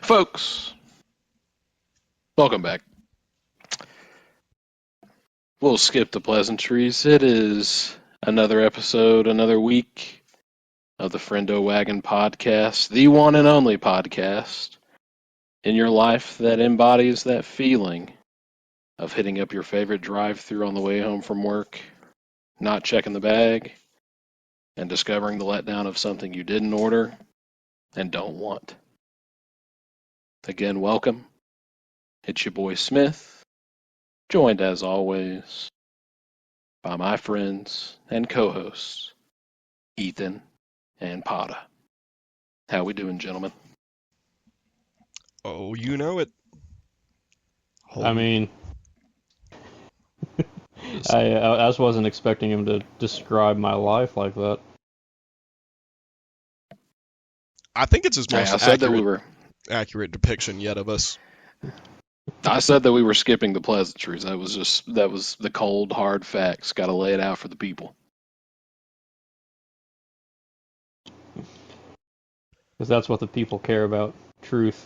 Folks, welcome back. We'll skip the pleasantries. It is another episode, another week of the Friendo Wagon podcast, the one and only podcast in your life that embodies that feeling of hitting up your favorite drive-thru on the way home from work, not checking the bag, and discovering the letdown of something you didn't order and don't want. Again, welcome. It's your boy Smith, joined as always by my friends and co-hosts, Ethan and Pata. How we doing, gentlemen? Oh, you know it. I mean, I just wasn't expecting him to describe my life like that. I think it's his Hey, most I said that we were. accurate depiction yet of us. I said that we were skipping the pleasantries. That was the cold, hard facts. Got to lay it out for the people. Because that's what the people care about, truth.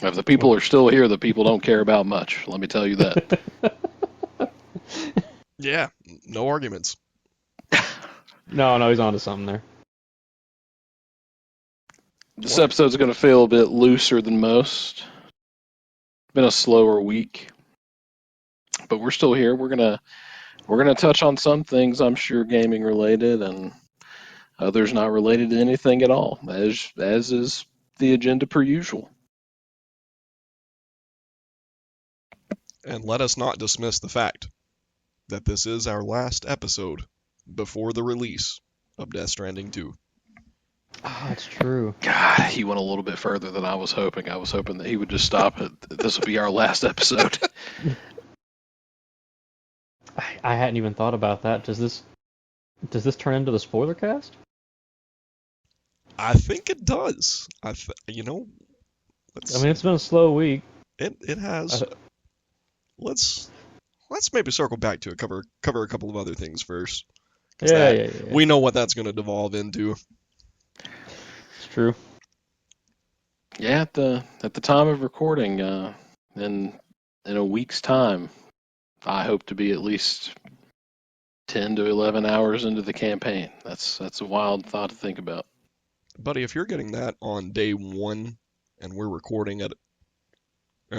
If the people are still here, the people don't care about much. Let me tell you that. Yeah, no arguments. No, he's onto something there. This episode's going to feel a bit looser than most. Been a slower week, but we're still here. We're gonna touch on some things, I'm sure, gaming related, and others not related to anything at all, as is the agenda per usual. And let us not dismiss the fact that this is our last episode before the release of Death Stranding 2. Ah, that's true. God, he went a little bit further than I was hoping. I was hoping that he would just stop it. This will be our last episode. I hadn't even thought about that. Does this turn into the spoiler cast? I think it does. I mean, it's been a slow week. It has. Let's maybe circle back to it. Cover a couple of other things first. Yeah. We know what that's going to devolve into. It's true. Yeah, at the time of recording, in a week's time, I hope to be at least 10 to 11 hours into the campaign. That's a wild thought to think about. Buddy, if you're getting that on day 1 and we're recording at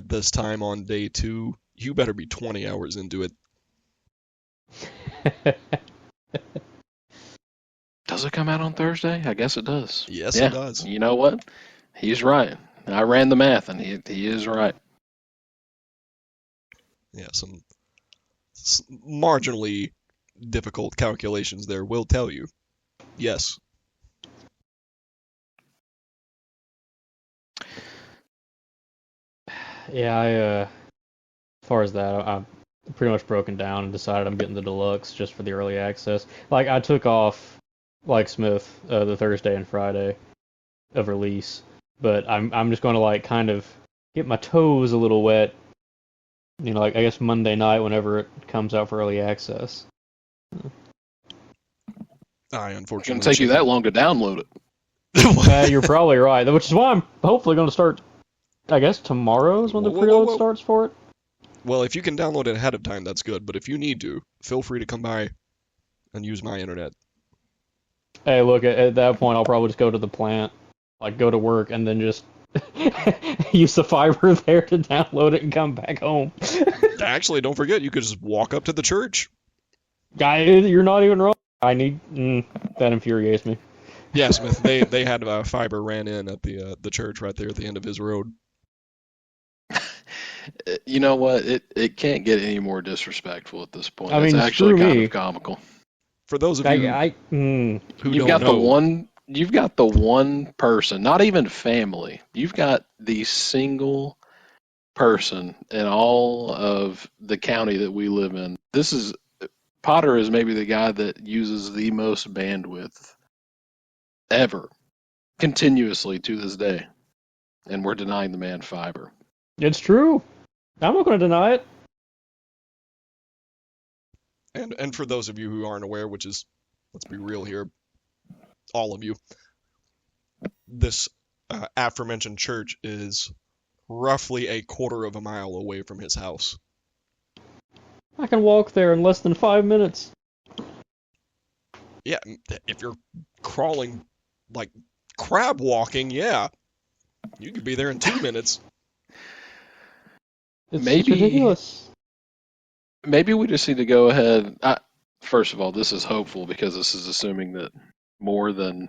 this time on day 2, you better be 20 hours into it. Does it come out on Thursday? I guess it does. Yes, Yeah, it does. You know what? He's right. I ran the math, and he is right. Yeah, some marginally difficult calculations there will tell you. Yes. Yeah, as far as that, I'm pretty much broken down and decided I'm getting the deluxe just for the early access. Like, I took off, like Smith, the Thursday and Friday of release, but I'm just going to, like, kind of get my toes a little wet, like, I guess Monday night whenever it comes out for early access. Unfortunately. It's going to take you that long to download it. You're probably right, which is why I'm hopefully going to start, I guess tomorrow is when the preload starts for it. Well, if you can download it ahead of time, that's good. But if you need to, feel free to come by and use my internet. Hey, look, at that point, I'll probably just go to the plant, like go to work, and then just use the fiber there to download it and come back home. Actually, don't forget, you could just walk up to the church. Guy, you're not even wrong. That infuriates me. Yeah, Smith, they had fiber ran in at the church right there at the end of his road. You know what? It can't get any more disrespectful at this point. I mean, it's actually screw kind me. of comical. For those of you who You've don't got know, you've got the one person, not even family. You've got the single person in all of the county that we live in. Potter is maybe the guy that uses the most bandwidth ever, continuously to this day, and we're denying the man fiber. It's true. I'm not going to deny it. And for those of you who aren't aware, which is, let's be real here, all of you, this aforementioned church is roughly a quarter of a mile away from his house. I can walk there in less than 5 minutes. Yeah, if you're crawling, like crab walking, yeah, you could be there in 2 minutes. It's ridiculous. Maybe we just need to go ahead. First of all, this is hopeful because this is assuming that more than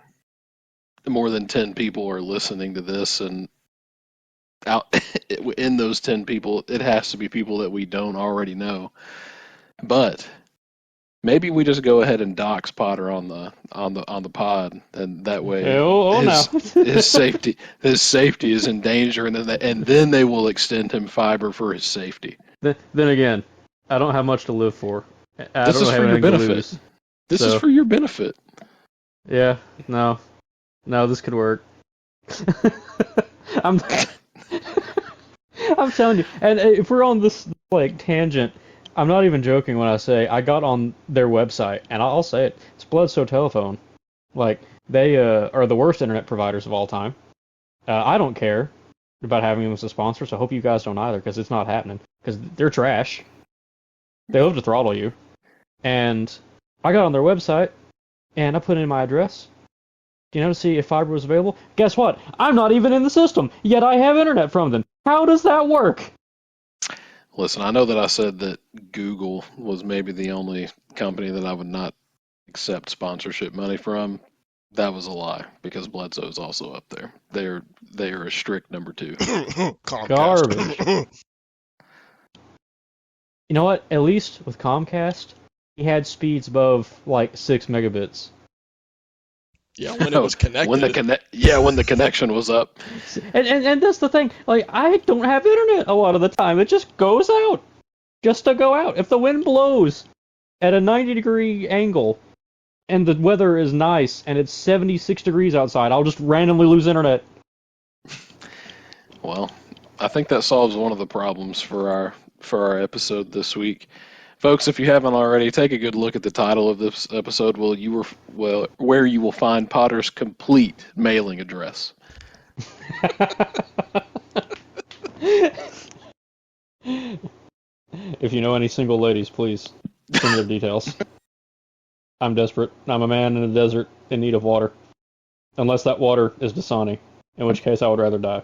10 people are listening to this, and out in those 10 people, it has to be people that we don't already know. But maybe we just go ahead and dox Potter on the pod, and that way his safety is in danger, and then they will extend him fiber for his safety. Then again, I don't have much to live for. This is for your benefit. This is for your benefit. Yeah, no, this could work. I'm telling you. And if we're on this tangent, I'm not even joking when I say I got on their website, and I'll say it. It's Bledsoe Telephone. They are the worst internet providers of all time. I don't care about having them as a sponsor, so I hope you guys don't either, because it's not happening. Because they're trash. They love to throttle you. And I got on their website, and I put in my address, to see if fiber was available. Guess what? I'm not even in the system, yet I have internet from them. How does that work? Listen, I know that I said that Google was maybe the only company that I would not accept sponsorship money from. That was a lie, because Bledsoe is also up there. They are a strict number 2. Garbage. You know what? At least with Comcast, he had speeds above 6 megabits. Yeah, when it was connected. when the connection was up. And that's the thing. I don't have internet a lot of the time. It just goes out, just to go out. If the wind blows at a 90-degree angle, and the weather is nice, and it's 76 degrees outside, I'll just randomly lose internet. Well, I think that solves one of the problems for our episode this week. Folks, if you haven't already, take a good look at the title of this episode where you will find Potter's complete mailing address. If you know any single ladies, please send their details. I'm desperate. I'm a man in a desert in need of water. Unless that water is Dasani, in which case I would rather die.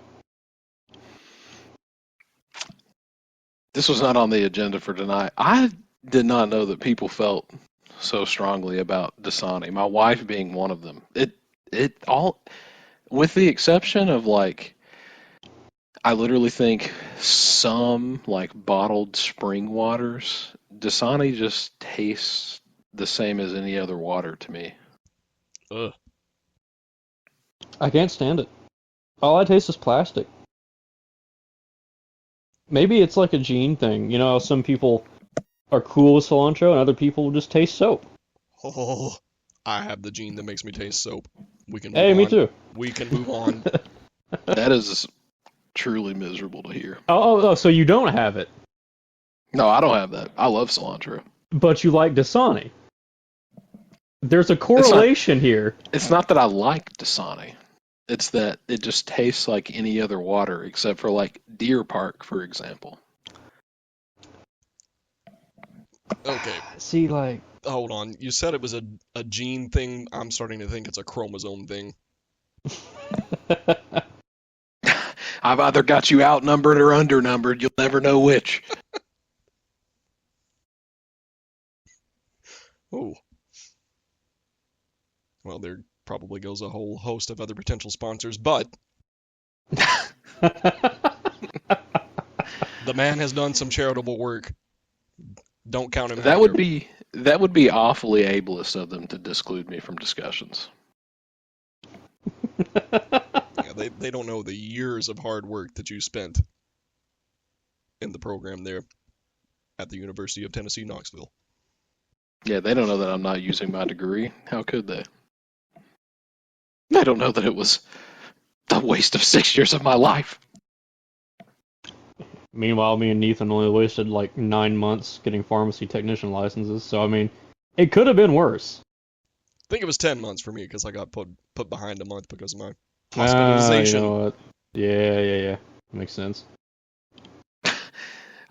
This was not on the agenda for tonight. I did not know that people felt so strongly about Dasani, my wife being one of them. It all, with the exception of I literally think some bottled spring waters, Dasani just tastes the same as any other water to me. Ugh. I can't stand it. All I taste is plastic. Maybe it's a gene thing. You know how some people are cool with cilantro and other people just taste soap. Oh, I have the gene that makes me taste soap. We can move Hey, on. me too. We can move on. That is truly miserable to hear. Oh, so you don't have it. No, I don't have that. I love cilantro. But you like Dasani. There's a correlation here. It's not that I like Dasani. It's that it just tastes like any other water, except for Deer Park, for example. Okay. See, Hold on. You said it was a gene thing. I'm starting to think it's a chromosome thing. I've either got you outnumbered or undernumbered. You'll never know which. Oh. Well, there probably goes a whole host of other potential sponsors, but the man has done some charitable work. Don't count him out. That would be awfully ableist of them to disclude me from discussions. Yeah, they don't know the years of hard work that you spent in the program there at the University of Tennessee, Knoxville. Yeah, they don't know that I'm not using my degree. How could they? They don't know that it was the waste of 6 years of my life. Meanwhile, me and Nathan only wasted 9 months getting pharmacy technician licenses, so it could have been worse. I think it was 10 months for me because I got put behind a month because of my Hospitalization. You know what? Yeah. Makes sense.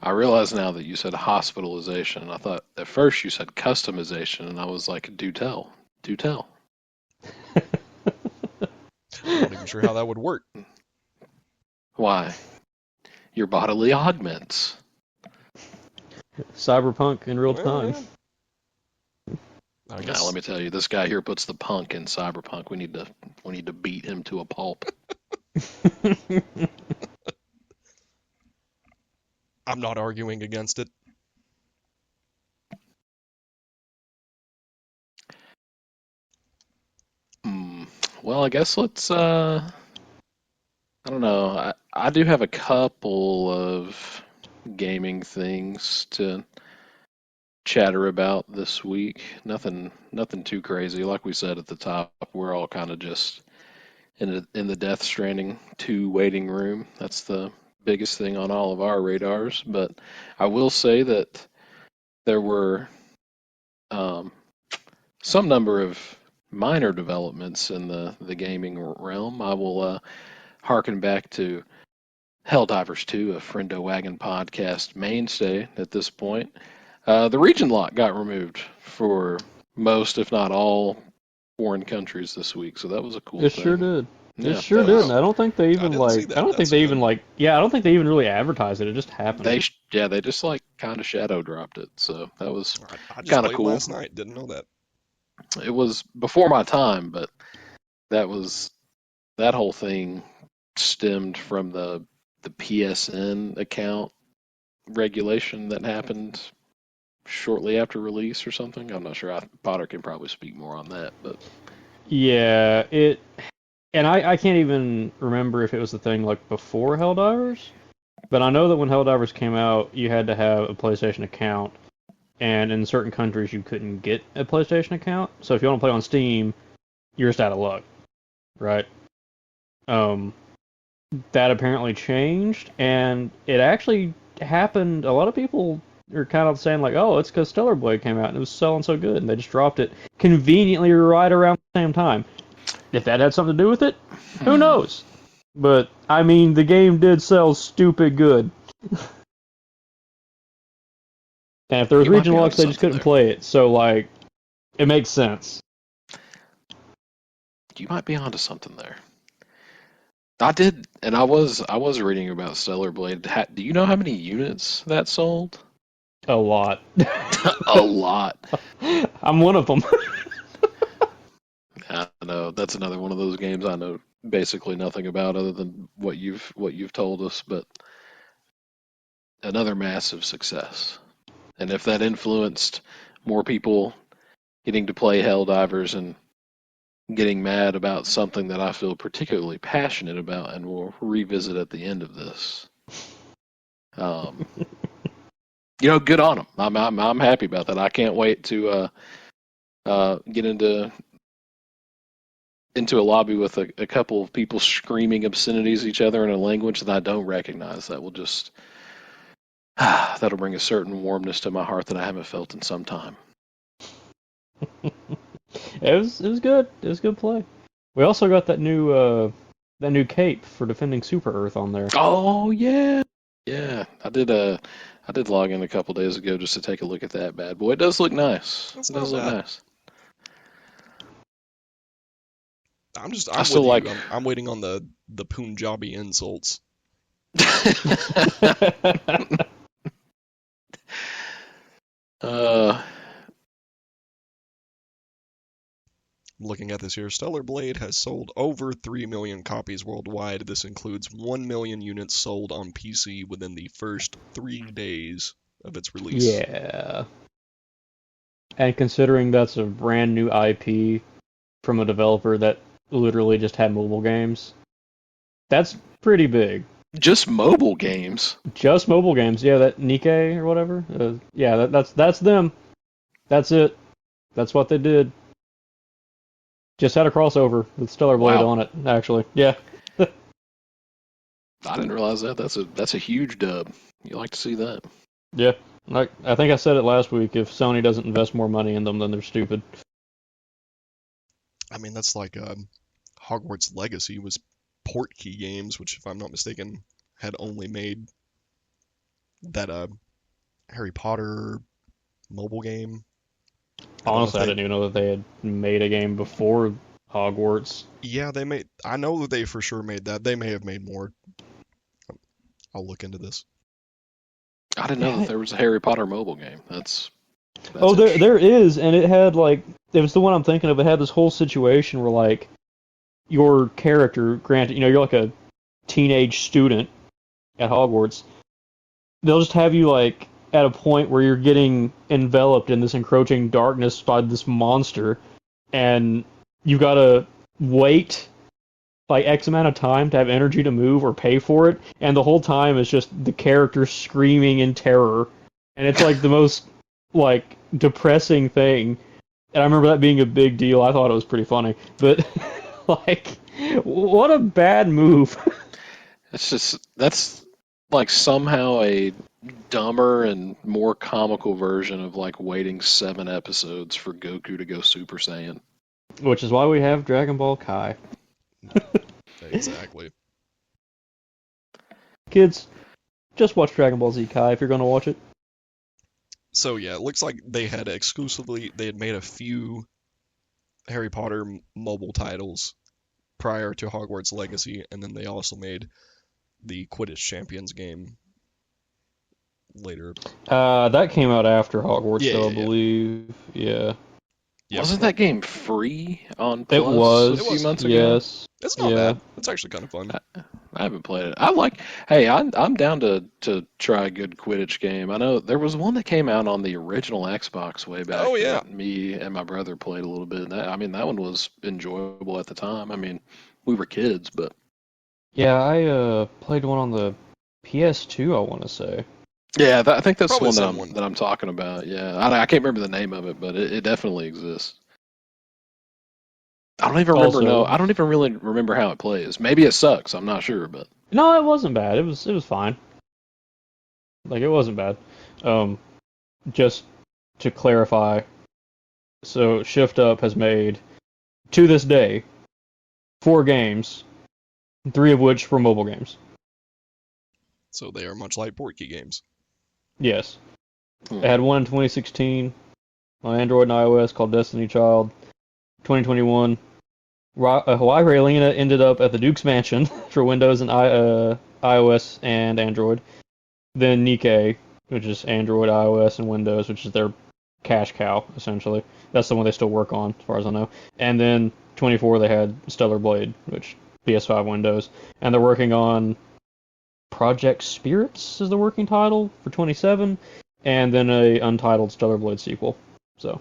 I realize now that you said hospitalization. I thought at first you said customization, and I was like, do tell. Do tell. I'm not even sure how that would work. Why? Your bodily augments. Cyberpunk in real time. Well, I Now, guess let me tell you, this guy here puts the punk in Cyberpunk. We need to beat him to a pulp. I'm not arguing against it. Well, I guess let's. I don't know. I do have a couple of gaming things to chatter about this week. Nothing too crazy. Like we said at the top, we're all kind of just in the Death Stranding 2 waiting room. That's the biggest thing on all of our radars. But I will say that there were some number of minor developments in the gaming realm. I will harken back to Helldivers 2, a Friendo Wagon podcast mainstay at this point. The region lock got removed for most, if not all, foreign countries this week, so that was a cool It thing. sure did. Yeah, It sure that did. was- And I don't think they even didn't see like. that. I don't think That's they good. even like. Yeah, I don't think they even really advertised it. It just happened. they just like kind of shadow dropped it, so that was I just Kinda played cool. last night. Didn't know that. it was before my time, but that whole thing stemmed from the PSN account regulation that happened shortly after release or something. I'm not sure. Potter can probably speak more on that, but Yeah, and I can't even remember if it was the thing like before Helldivers, but I know that when Helldivers came out, you had to have a PlayStation account, and in certain countries you couldn't get a PlayStation account. So if you want to play on Steam, you're just out of luck, right? That apparently changed, and it actually happened. A lot of people are kind of saying like, "Oh, it's because Stellar Blade came out and it was selling so good, and they just dropped it conveniently right around the same time." If that had something to do with it, who knows? But I mean, the game did sell stupid good. And if there was You might region be locks, onto they just something couldn't there. play it. So like, it makes sense. You might be onto something there. I did, and I was reading about Stellar Blade. Do you know how many units that sold? A lot. A lot. I'm one of them. I know that's another one of those games I know basically nothing about other than what you've told us, but another massive success. And if that influenced more people getting to play Helldivers and getting mad about something that I feel particularly passionate about, and we'll revisit at the end of this. Good on them. I'm happy about that. I can't wait to get into a lobby with a couple of people screaming obscenities at each other in a language that I don't recognize. That will just that'll bring a certain warmness to my heart that I haven't felt in some time. It was good. It was good play. We also got that new cape for defending Super Earth on there. Oh yeah, yeah. I did log in a couple days ago just to take a look at that bad boy. It does look nice. That's It does not look bad. nice. I'm I still with like- you. I'm waiting on the Punjabi insults. Looking at this here, Stellar Blade has sold over 3 million copies worldwide. This includes 1 million units sold on PC within the first 3 days of its release. Yeah. And considering that's a brand new IP from a developer that literally just had mobile games, that's pretty big. Just mobile games. Just mobile games, yeah. That Nikkei or whatever. Yeah, that's them. That's it. That's what they did. Just had a crossover with Stellar Blade Wow. on it, actually. Yeah. I didn't realize that. That's a huge dub. You like to see that. Yeah. Like I think I said it last week. If Sony doesn't invest more money in them, then they're stupid. I mean, that's like Hogwarts Legacy was Portkey Games, which, if I'm not mistaken, had only made that Harry Potter mobile game. Honestly, I didn't even know that they had made a game before Hogwarts. Yeah, they made. I know that they for sure made that. They may have made more. I'll look into this. I didn't know that there was a Harry Potter mobile game. That's Oh, interesting. there is, and it had like it was the one I'm thinking of. It had this whole situation where like your character, granted, you're like a teenage student at Hogwarts. They'll just have you like at a point where you're getting enveloped in this encroaching darkness by this monster, and you gotta wait like X amount of time to have energy to move or pay for it, and the whole time it's just the character screaming in terror, and it's like the most like depressing thing. And I remember that being a big deal. I thought it was pretty funny, but like, what a bad move. That's like somehow a dumber and more comical version of like waiting 7 episodes for Goku to go Super Saiyan. Which is why we have Dragon Ball Kai. Exactly. Kids, just watch Dragon Ball Z Kai if you're going to watch it. So yeah, it looks like they had made a few Harry Potter mobile titles prior to Hogwarts Legacy, and then they also made the Quidditch Champions game later. That came out after Hogwarts, Yeah, though, yeah, I believe. Yeah. Yeah, Wasn't that game free on It Plus was. a few months ago? Yes. It's not Yeah. bad. It's actually kind of fun. I haven't played it. Hey, I'm down to try a good Quidditch game. I know there was one that came out on the original Xbox way back. Oh, yeah. That me and my brother played a little bit. That one was enjoyable at the time. I mean, we were kids, but Yeah, I played one on the PS2, I want to say. yeah, I think that's the Probably one the that same one. I'm talking about. Yeah, I can't remember the name of it, but it definitely exists. I don't even remember. Also- I don't even really remember how it plays. Maybe it sucks. I'm not sure, but No, it wasn't bad. It was fine. Like, it wasn't bad. Just to clarify, so Shift Up has made, to this day, 4 games, 3 of which were mobile games. So they are much like Portkey games. Yes. It had one in 2016 on Android and iOS called Destiny Child. 2021, Hawaii Raylina ended up at the Duke's Mansion for Windows and iOS and Android. Then Nikkei, which is Android, iOS, and Windows, which is their cash cow, essentially. That's the one they still work on, as far as I know. And then 24, they had Stellar Blade, which PS5 Windows. And they're working on Project Spirits is the working title for 27, and then a untitled Stellar Blade sequel. So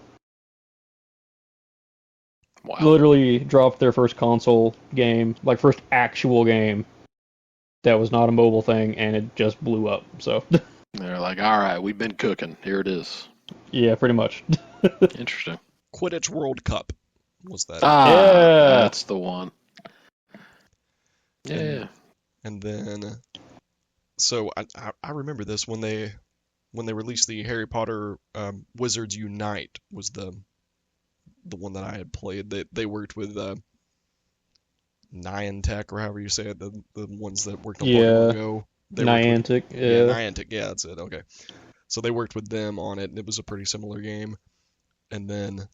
wow. literally dropped their first console game, like first actual game that was not a mobile thing, and it just blew up. So They're like, all right, we've been cooking. Here it is. yeah, pretty much. Interesting. Quidditch World Cup was that. Ah, Yeah. that's the one. Yeah. And then, so I remember this when they released the Harry Potter Wizards Unite was the one that I had played. They worked with Niantic, or however you say it, the ones that worked on Pokemon Go. Niantic, Yeah, Niantic, yeah, that's it. Okay, so they worked with them on it, and it was a pretty similar game. And then,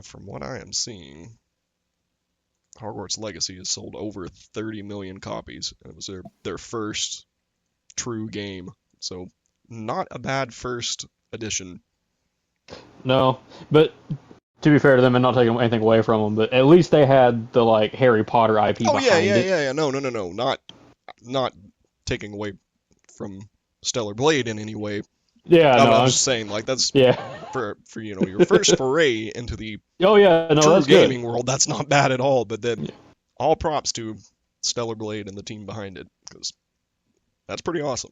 from what I am seeing, Hogwarts Legacy has sold over 30 million copies. It was their first true game, so not a bad first edition. No, but to be fair to them, and not taking anything away from them, but at least they had the like Harry Potter IP behind it. Yeah. No. Not taking away from Stellar Blade in any way. Yeah, no, I'm just saying, like, that's yeah. for your first foray into the Oh yeah, no, true that's gaming good. world. That's not bad at all. But then, Yeah. all props to Stellar Blade and the team behind it, because that's pretty awesome.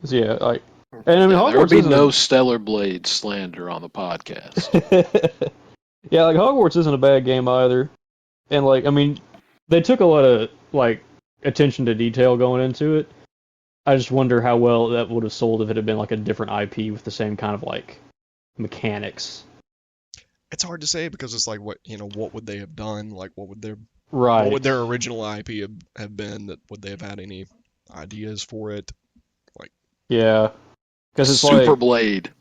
So, yeah, like, and I mean, There would Hogwarts be isn't no Stellar Blade slander on the podcast. yeah, like Hogwarts isn't a bad game either, and like I mean, they took a lot of like attention to detail going into it. I just wonder how well that would have sold if it had been like a different IP with the same kind of like mechanics. It's hard to say because it's like what would they have done? Like what would their Right. What would their original IP have been? That would they have had any ideas for it? Yeah. Because it's Super like, Blade.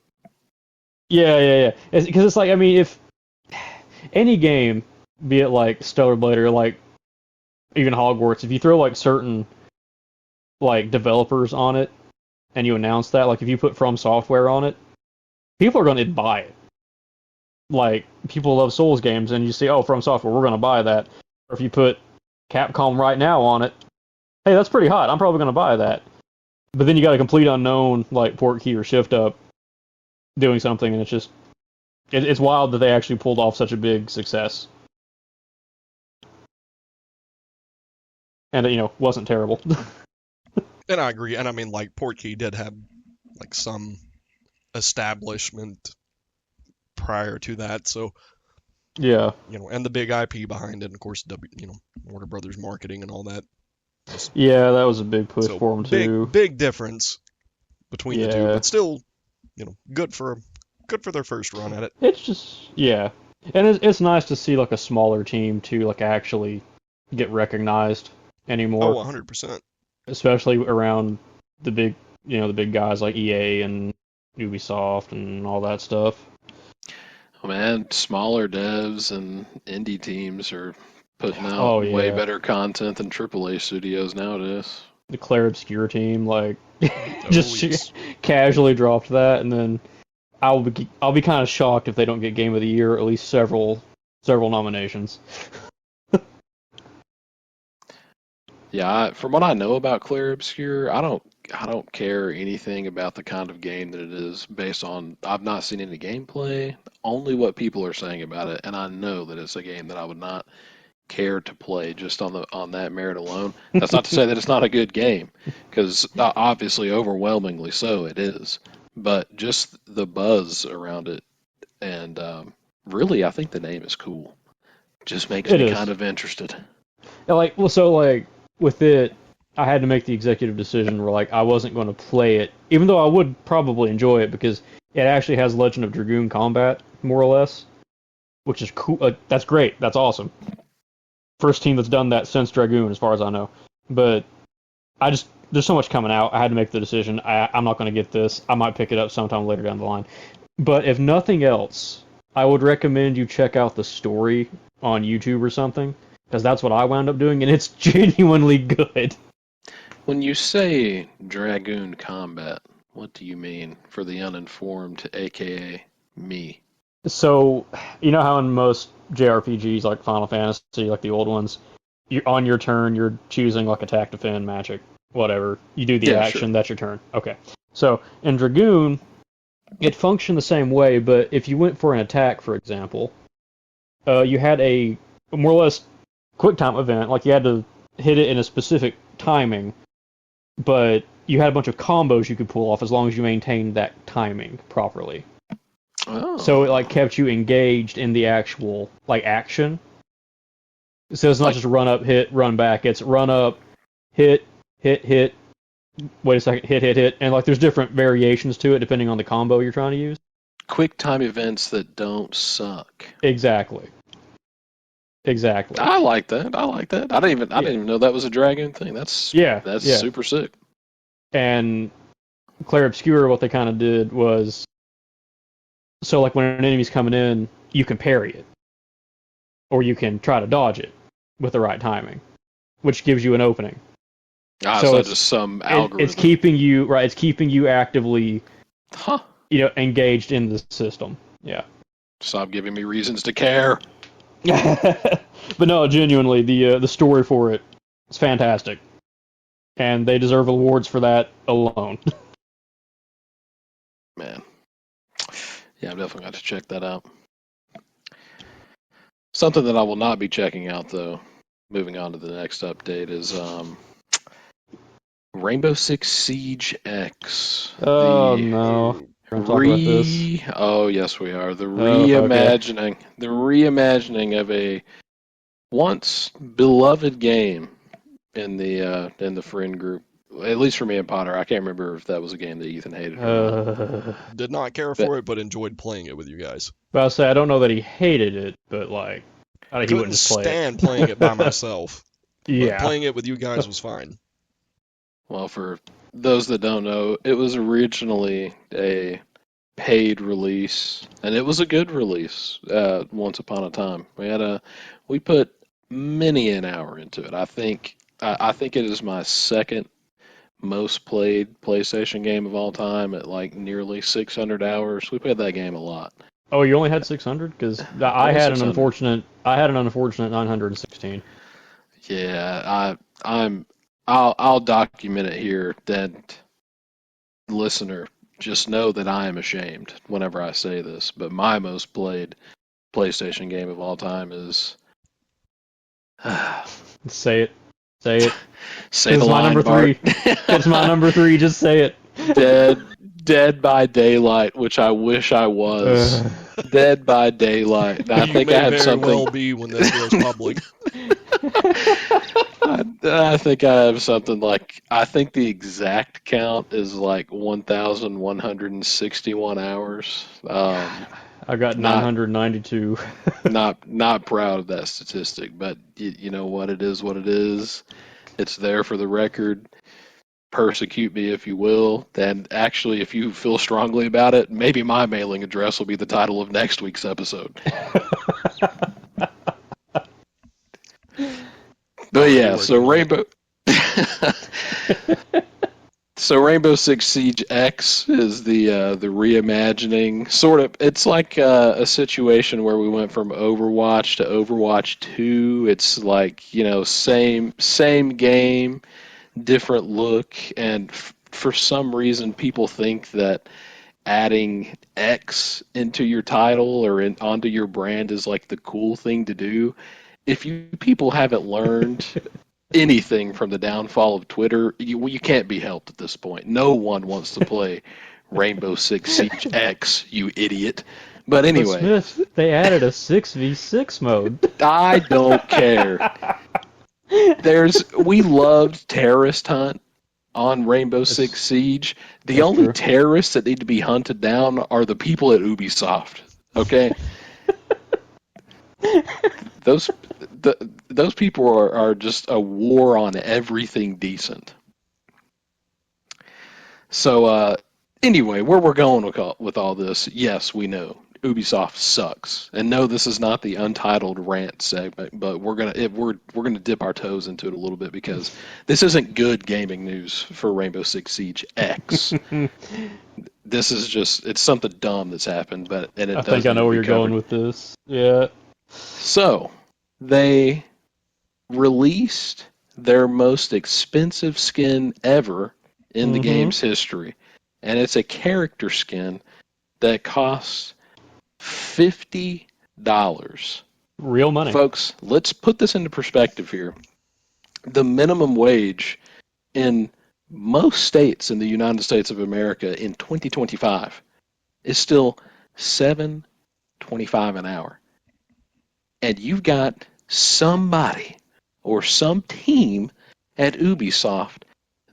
yeah. Because it's like, I mean, if any game, be it like Stellar Blade or like even Hogwarts, if you throw like certain like developers on it and you announce that, like if you put From Software on it, people are going to buy it. Like people love Souls games, and you say, "Oh, From Software, we're going to buy that." Or if you put Capcom right now on it, hey, that's pretty hot. I'm probably going to buy that. But then you got a complete unknown like Portkey or Shift Up doing something, and it's just it's wild that they actually pulled off such a big success, and it wasn't terrible. And I agree. And I mean, like Portkey did have like some establishment prior to that, so Yeah, and the big IP behind it, and of course, Warner Brothers marketing and all that. yeah, that was a big push So for them too. big difference between the two, Yeah. but still, good for their first run at it. It's just and it's nice to see like a smaller team to like actually get recognized anymore, 100%. especially around the big guys like EA and Ubisoft and all that stuff. Oh man, smaller devs and indie teams are putting out Oh way yeah, better content than AAA studios nowadays. the Claire Obscure team like Oh, just yes. casually dropped that, and then I'll be kind of shocked if they don't get Game of the Year, or at least several nominations. Yeah, from what I know about Clair Obscur, I don't care anything about the kind of game that it is based on. I've not seen any gameplay, only what people are saying about it, and I know that it's a game that I would not care to play just on that merit alone. That's not to say that it's not a good game, because obviously overwhelmingly so it is. But just the buzz around it, and really, I think the name is cool. Just makes It me is. kind of interested. So with it, I had to make the executive decision where like I wasn't going to play it, even though I would probably enjoy it because it actually has Legend of Dragoon combat more or less, which is cool. That's great. That's awesome. First team that's done that since Dragoon, as far as I know. But there's so much coming out. I had to make the decision. I'm not going to get this. I might pick it up sometime later down the line. But if nothing else, I would recommend you check out the story on YouTube or something, because that's what I wound up doing, and it's genuinely good. When you say Dragoon combat, what do you mean for the uninformed, aka me? So, you know how in most JRPGs like Final Fantasy, like the old ones, on your turn, you're choosing like attack, defend, magic, whatever. You do the Yeah, action, sure. that's your turn. Okay. So, in Dragoon, it functioned the same way, but if you went for an attack, for example, you had a more or less quick time event, like you had to hit it in a specific timing, but you had a bunch of combos you could pull off as long as you maintained that timing properly. Oh. So it like kept you engaged in the actual like action. So it's not just run up, hit, run back. It's run up, hit, hit. Wait a second, hit, and like there's different variations to it depending on the combo you're trying to use. Quick time events that don't suck. Exactly. I like that. I didn't even know that was a Dragoon thing. That's super sick. And Clair Obscur, what they kind of did was, so like when an enemy's coming in, you can parry it, or you can try to dodge it with the right timing, which gives you an opening. So it's just some algorithm. It's keeping you right. It's keeping you actively, Huh. Engaged in the system. Yeah. Stop giving me reasons to care. But no, genuinely, the story for it is fantastic, and they deserve awards for that alone. Man. Yeah, I'm definitely going to check that out. Something that I will not be checking out, though, moving on to the next update, is Rainbow Six Siege X. Oh no. We're gonna talk about this. Oh yes, we are. The okay. the reimagining of a once beloved game in the friend group. At least for me and Potter, I can't remember if that was a game that Ethan hated or not. Did not care for it, but enjoyed playing it with you guys. But I'll say I don't know that he hated it, but like He Couldn't wouldn't just play it. stand playing it by myself. But Yeah. playing it with you guys was fine. Well, for those that don't know, it was originally a paid release, and it was a good release. Once upon a time, we put many an hour into it. I think it is my second most played PlayStation game of all time at like nearly 600 hours. We played that game a lot. Oh, you only had 600? Because I had an 600. unfortunate 916. Yeah, I'll document it here. That listener, just know that I am ashamed whenever I say this, but my most played PlayStation game of all time is Say it. Say it. say the It's my line, number Bart. 3. It's my number 3. Just say it. Dead by Daylight, which I wish I was. Dead by Daylight. I You think may I have very something. well be when this goes public. I think I have something like, I think the exact count is like 1,161 hours. I got 992. Not proud of that statistic, but you know what? It is what it is. It's there for the record. Persecute me if you will. And actually, if you feel strongly about it, maybe my mailing address will be the title of next week's episode. But yeah, so Rainbow Six Siege X is the reimagining. Sort of, it's like a situation where we went from Overwatch to Overwatch 2. It's like, you know, same game, different look, and for some reason people think that adding X into your title or onto your brand is like the cool thing to do. If you people haven't learned anything from the downfall of Twitter, you can't be helped at this point. No one wants to play Rainbow Six Siege X, you idiot. But anyway, Smith, they added a 6v6 mode. I don't care. We loved Terrorist Hunt on Rainbow Six Siege. The only true. terrorists that need to be hunted down are the people at Ubisoft. Okay? Those people are just a war on everything decent. So anyway, where we're going with all this, yes, we know Ubisoft sucks, and no, this is not the untitled rant segment, but we're gonna dip our toes into it a little bit because this isn't good gaming news for Rainbow Six Siege X. This is it's something dumb that's happened, I think I know where you're going with this. Yeah. So, they released their most expensive skin ever in the game's history. And it's a character skin that costs $50. Real money. Folks, let's put this into perspective here. The minimum wage in most states in the United States of America in 2025 is still $7.25 an hour. And you've got somebody or some team at Ubisoft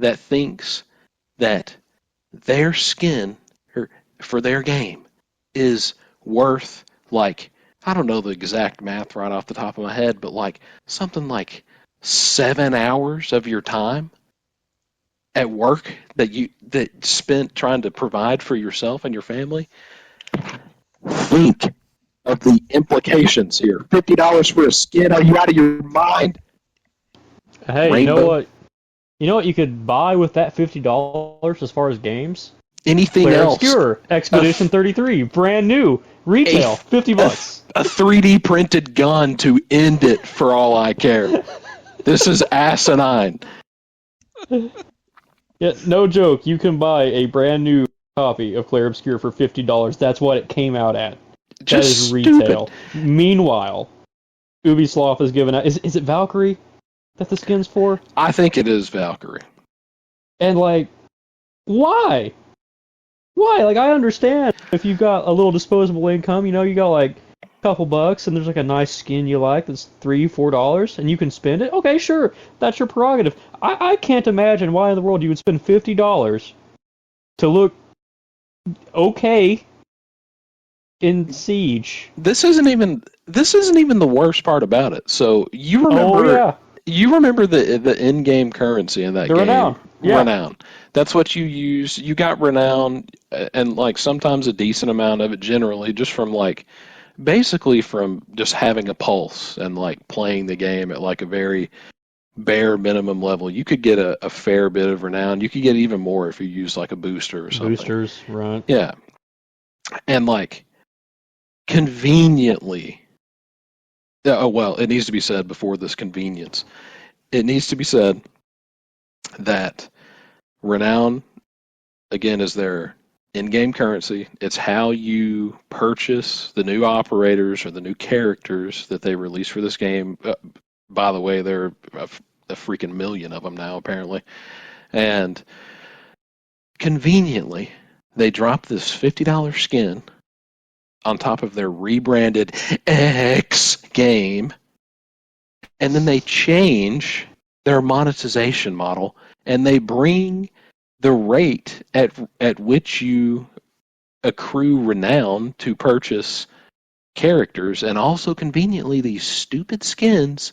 that thinks that their skin for their game is worth, like, I don't know the exact math right off the top of my head, but like something like 7 hours of your time at work that spent trying to provide for yourself and your family. Think of the implications here. $50 for a skin? Are you out of your mind? Hey, Rainbow? you know what? You know what you could buy with that $50 as far as games? Anything Player else? Obscure, Expedition 33, brand new, retail, $50. A 3D printed gun to end it for all I care. This is asinine. Yeah, no joke. You can buy a brand new copy of Clair Obscure for $50. That's what it came out at. That is retail. Meanwhile, Ubisoft is giving out. Is it Valkyrie that the skin's for? I think it is Valkyrie. And like, why? Why? Like, I understand if you've got a little disposable income, you know, you got like a couple bucks and there's like a nice skin you like that's $3-4 and you can spend it. Okay, sure, that's your prerogative. I can't imagine why in the world you would spend $50 to look okay in Siege. This isn't even this isn't even the worst part about it. So you remember, Oh yeah, you remember the in-game currency in that the game, renown. Yeah, renown. That's what you use. You got renown, and like sometimes a decent amount of it, generally just from like basically from just having a pulse and like playing the game at like a very bare minimum level. You could get a fair bit of renown. You could get even more if you use like a booster or something. boosters, right? Yeah, and like conveniently. Oh well, it needs to be said before this convenience. It needs to be said that renown again is their in-game currency. It's how you purchase the new operators or the new characters that they release for this game. By the way, there are a freaking million of them now, apparently. And conveniently, they drop this $50 skin on top of their rebranded X game, and then they change their monetization model, and they bring the rate at which you accrue renown to purchase characters, and also conveniently these stupid skins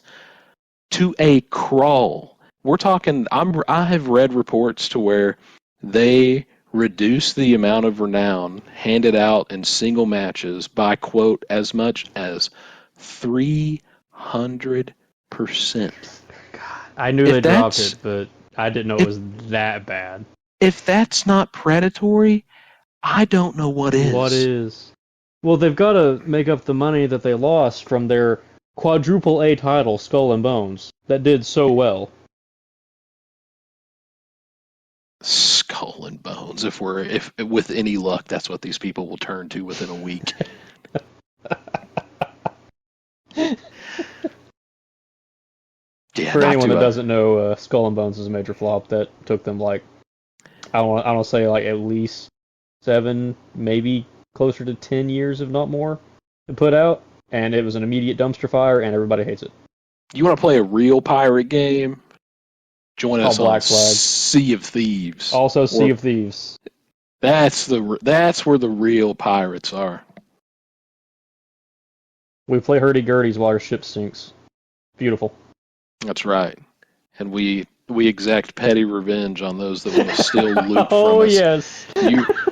to a crawl. We're talking. I have read reports to where they reduce the amount of renown handed out in single matches by quote as much as 300%. I knew If they dropped that's- it, but I didn't know it was that bad. If that's not predatory, I don't know what is. What is? Well, they've got to make up the money that they lost from their quadruple A title, Skull and Bones, that did so well. Skull and Bones. If with any luck, that's what these people will turn to within a week. Yeah, For not anyone to, that doesn't know, Skull and Bones is a major flop that took them like I don't say like at least 7, maybe closer to 10 years, if not more, to put out, and it was an immediate dumpster fire, and everybody hates it. you want to play a real pirate game? Join us on Black Flag. Sea of Thieves. Also, Sea of Thieves. That's where the real pirates are. We play hurdy-gurdies while our ship sinks. Beautiful. That's right. And we exact petty revenge on those that want to steal loot Oh from us. yes.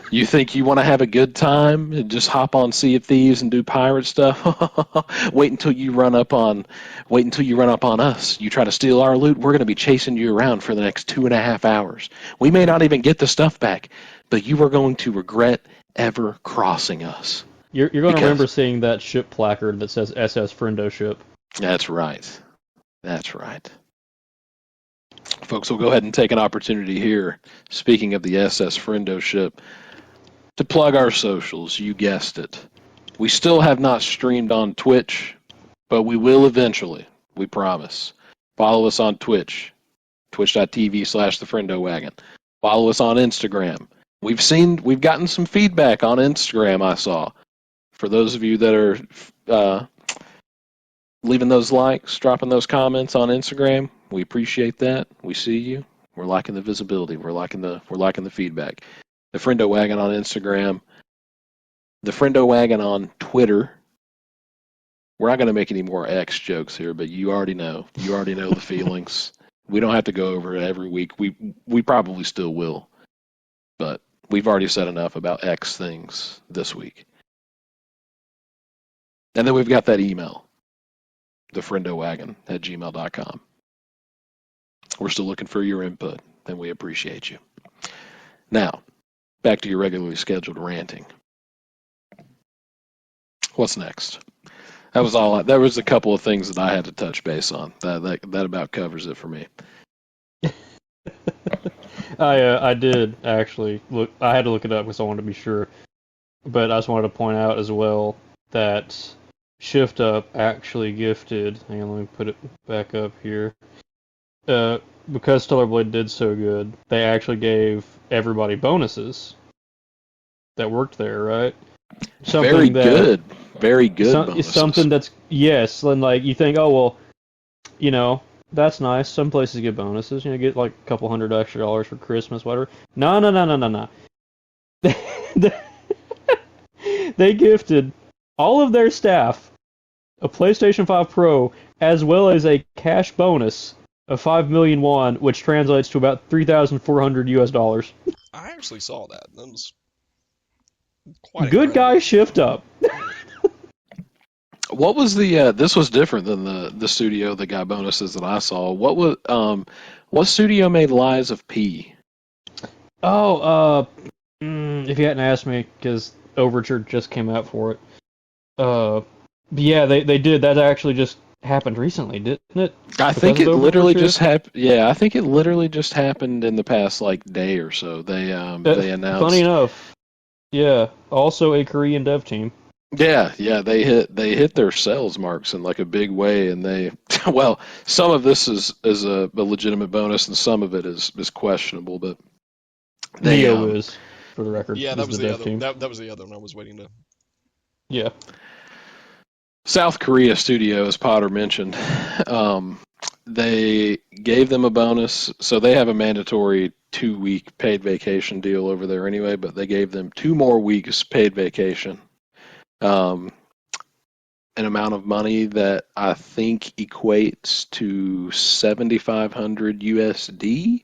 You think you want to have a good time and just hop on Sea of Thieves and do pirate stuff? Wait until you run up on us. You try to steal our loot, we're going to be chasing you around for the next 2.5 hours. We may not even get the stuff back, but you are going to regret ever crossing us. You're going to remember seeing that ship placard that says SS Friendo ship. That's right. That's right. Folks, we'll go ahead and take an opportunity here, speaking of the SS Friendo ship, to plug our socials. You guessed it. We still have not streamed on Twitch, but we will eventually. We promise. Follow us on Twitch, twitch.tv/thefriendowagon. Follow us on Instagram. We've gotten some feedback on Instagram, I saw. For those of you that are leaving those likes, dropping those comments on Instagram, we appreciate that. We see you. We're liking the visibility. We're liking the feedback. The Friendo Wagon on Instagram. The Friendo Wagon on Twitter. We're not going to make any more X jokes here, but you already know. You already know the feelings. We don't have to go over it every week. We probably still will, but we've already said enough about X things this week. And then we've got that email, thefriendowagon@gmail.com. We're still looking for your input, and we appreciate you. Now, back to your regularly scheduled ranting. What's next? That was all. There was a couple of things that I had to touch base on. That about covers it for me. I did actually look. I had to look it up because I wanted to be sure, but I just wanted to point out as well that Shift Up actually gifted. Hang on, let me put it back up here. Because Stellar Blade did so good, they actually gave everybody bonuses that worked there, right? Very good bonuses. Something that's, yes, and like you think, oh well, you know, that's nice. Some places get bonuses, you know, get like a couple $100 extra for Christmas, whatever. No. They gifted all of their staff a PlayStation 5 Pro, as well as a cash bonus of 5 million won, which translates to about 3,400 US dollars. I actually saw that. That was quite Good incredible. guy shift up. What was the? This was different than the studio that got bonuses that I saw. What studio made Lies of P? Oh, if you hadn't asked me, because Overture just came out for it. But yeah, they did. That actually just happened recently, didn't it? I Because think of it literally Overture? just happened. Yeah, I think it literally just happened in the past like day or so. They Funny announced. enough, yeah. Also a Korean dev team. Yeah, they hit their sales marks in like a big way, and they well, some of this is a legitimate bonus, and some of it is questionable, but they Neo is, for the record, Yeah, is that was the the dev other. team. That was the other one I was waiting to. Yeah. South Korea studio, as Potter mentioned, they gave them a bonus, so they have a mandatory 2-week paid vacation deal over there anyway, but they gave them 2 more weeks paid vacation. Um, an amount of money that I think equates to 7,500 USD.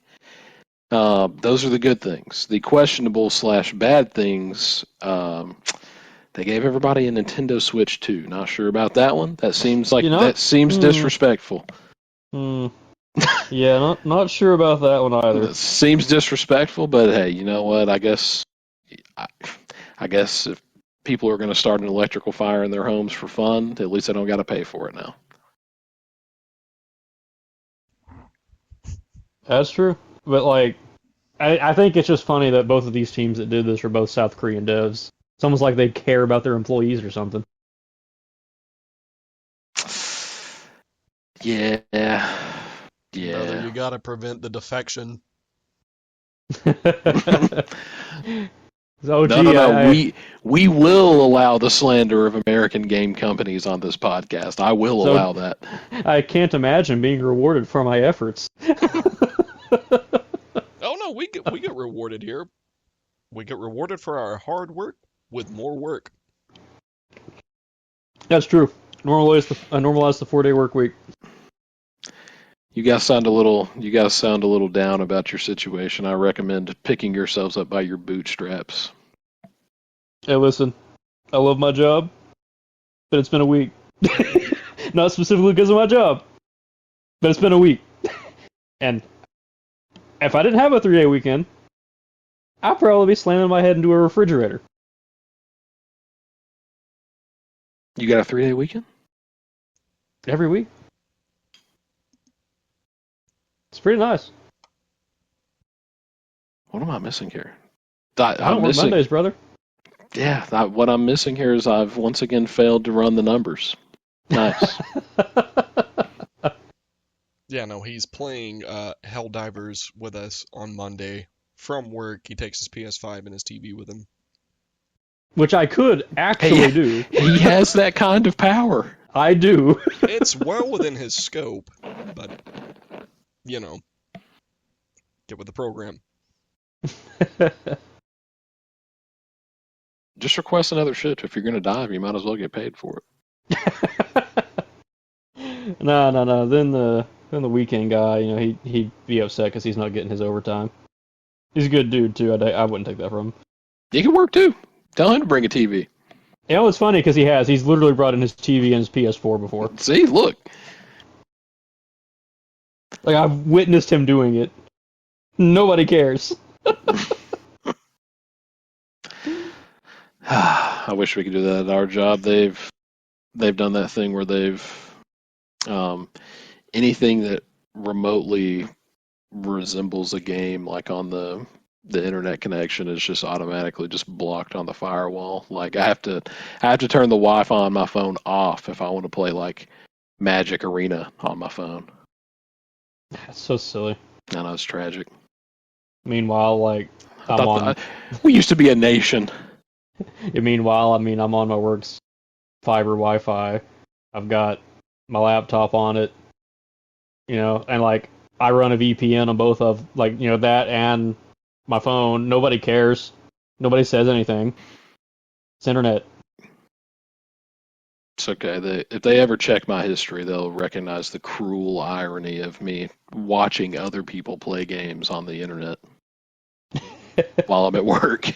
Those are the good things. The questionable slash bad things. They gave everybody a Nintendo Switch 2. Not sure about that one. That seems disrespectful. Yeah, not sure about that one either. It seems disrespectful, but hey, you know what? I guess if people are going to start an electrical fire in their homes for fun, at least they don't got to pay for it now. That's true. But like, I think it's just funny that both of these teams that did this are both South Korean devs. It's almost like they care about their employees or something. Yeah. Brother, you gotta prevent the defection. So, No. We will allow the slander of American game companies on this podcast. I will allow that. I can't imagine being rewarded for my efforts. Oh no, we get rewarded here. We get rewarded for our hard work with more work. That's true. Normalize the 4-day work week. You guys sound a little down about your situation. I recommend picking yourselves up by your bootstraps. Hey, listen, I love my job, but it's been a week. Not specifically because of my job, but it's been a week. And if I didn't have a 3-day weekend, I'd probably be slamming my head into a refrigerator. You got a 3-day weekend? Every week. It's pretty nice. What am I missing here? I don't work Mondays, brother. Yeah, what I'm missing here is I've once again failed to run the numbers. Nice. Yeah, no, he's playing Helldivers with us on Monday from work. He takes his PS5 and his TV with him. Which I could actually do. He has that kind of power. I do. It's well within his scope, but, you know, get with the program. Just request another shift. If you're going to dive, you might as well get paid for it. No. Then the weekend guy, he'd be upset because he's not getting his overtime. He's a good dude too. I wouldn't take that from him. He can work too. Tell him to bring a TV. It's funny because he's literally brought in his TV and his PS4 before. See, look. Like, I've witnessed him doing it. Nobody cares. I wish we could do that at our job. They've done that thing where they've anything that remotely resembles a game, like on the internet connection, is just automatically just blocked on the firewall. Like I have to turn the Wi-Fi on my phone off if I want to play like Magic Arena on my phone. That's so silly. I know, it's tragic. Meanwhile, like we used to be a nation. Meanwhile, I'm on my work's fiber Wi-Fi. I've got my laptop on it, and like I run a VPN on both of that and my phone. Nobody cares. Nobody says anything. It's internet. It's okay. If they ever check my history, they'll recognize the cruel irony of me watching other people play games on the internet while I'm at work.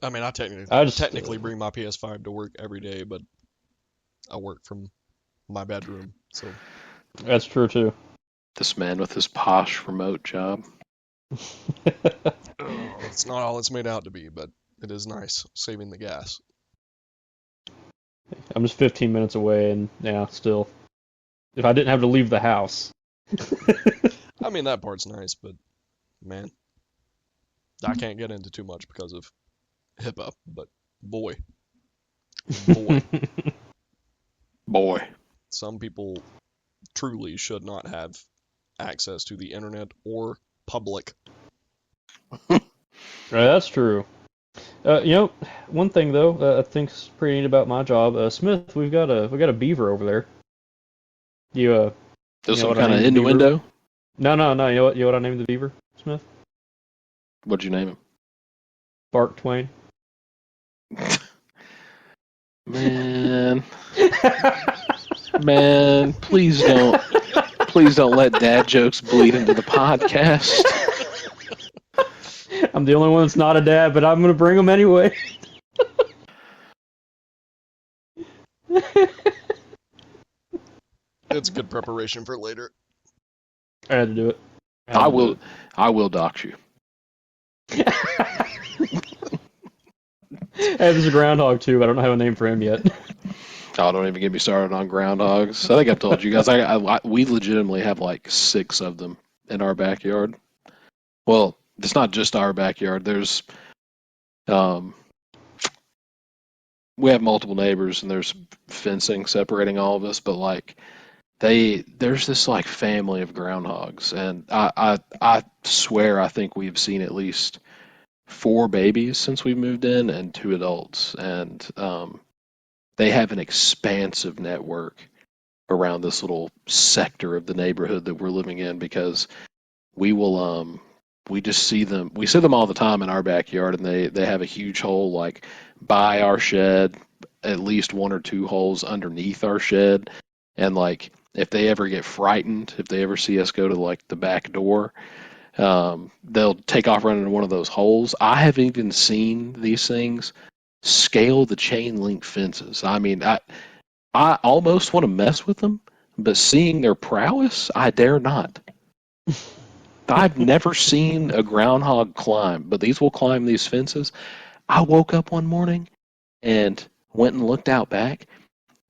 I mean, I technically bring my PS5 to work every day, but I work from my bedroom, so That's true too. This man with his posh remote job. it's not all it's made out to be, but it is nice saving the gas. I'm just 15 minutes away, and yeah, still. If I didn't have to leave the house. I mean, that part's nice, but man, I can't get into too much because of HIPAA, but boy, boy, some people truly should not have access to the internet or public. That's true. One thing though, I think's pretty neat about my job, Smith. We've got a beaver over there. There's some kind of innuendo? No. You know what I named the beaver, Smith? What'd you name him? Bark Twain. Man, please don't let dad jokes bleed into the podcast. I'm the only one that's not a dad, but I'm gonna bring them anyway. It's good preparation for later. I had to do it. I will dox you. Hey, there's a groundhog too. I don't have a name for him yet. Oh, don't even get me started on groundhogs. I think I've told you guys. We legitimately have like 6 of them in our backyard. Well, it's not just our backyard. There's, we have multiple neighbors, and there's fencing separating all of us. But like, there's this like family of groundhogs, and I swear I think we've seen at least 4 babies since we moved in, and 2 adults, and they have an expansive network around this little sector of the neighborhood that we're living in, because we just see them. We see them all the time in our backyard, and they have a huge hole like by our shed, at least 1 or 2 holes underneath our shed, and like if they ever get frightened, if they ever see us go to like the back door, they'll take off running into one of those holes. I have even seen these things scale the chain link fences. I mean, I almost want to mess with them, but seeing their prowess, I dare not. I've never seen a groundhog climb, but these will climb these fences. I woke up one morning and went and looked out back,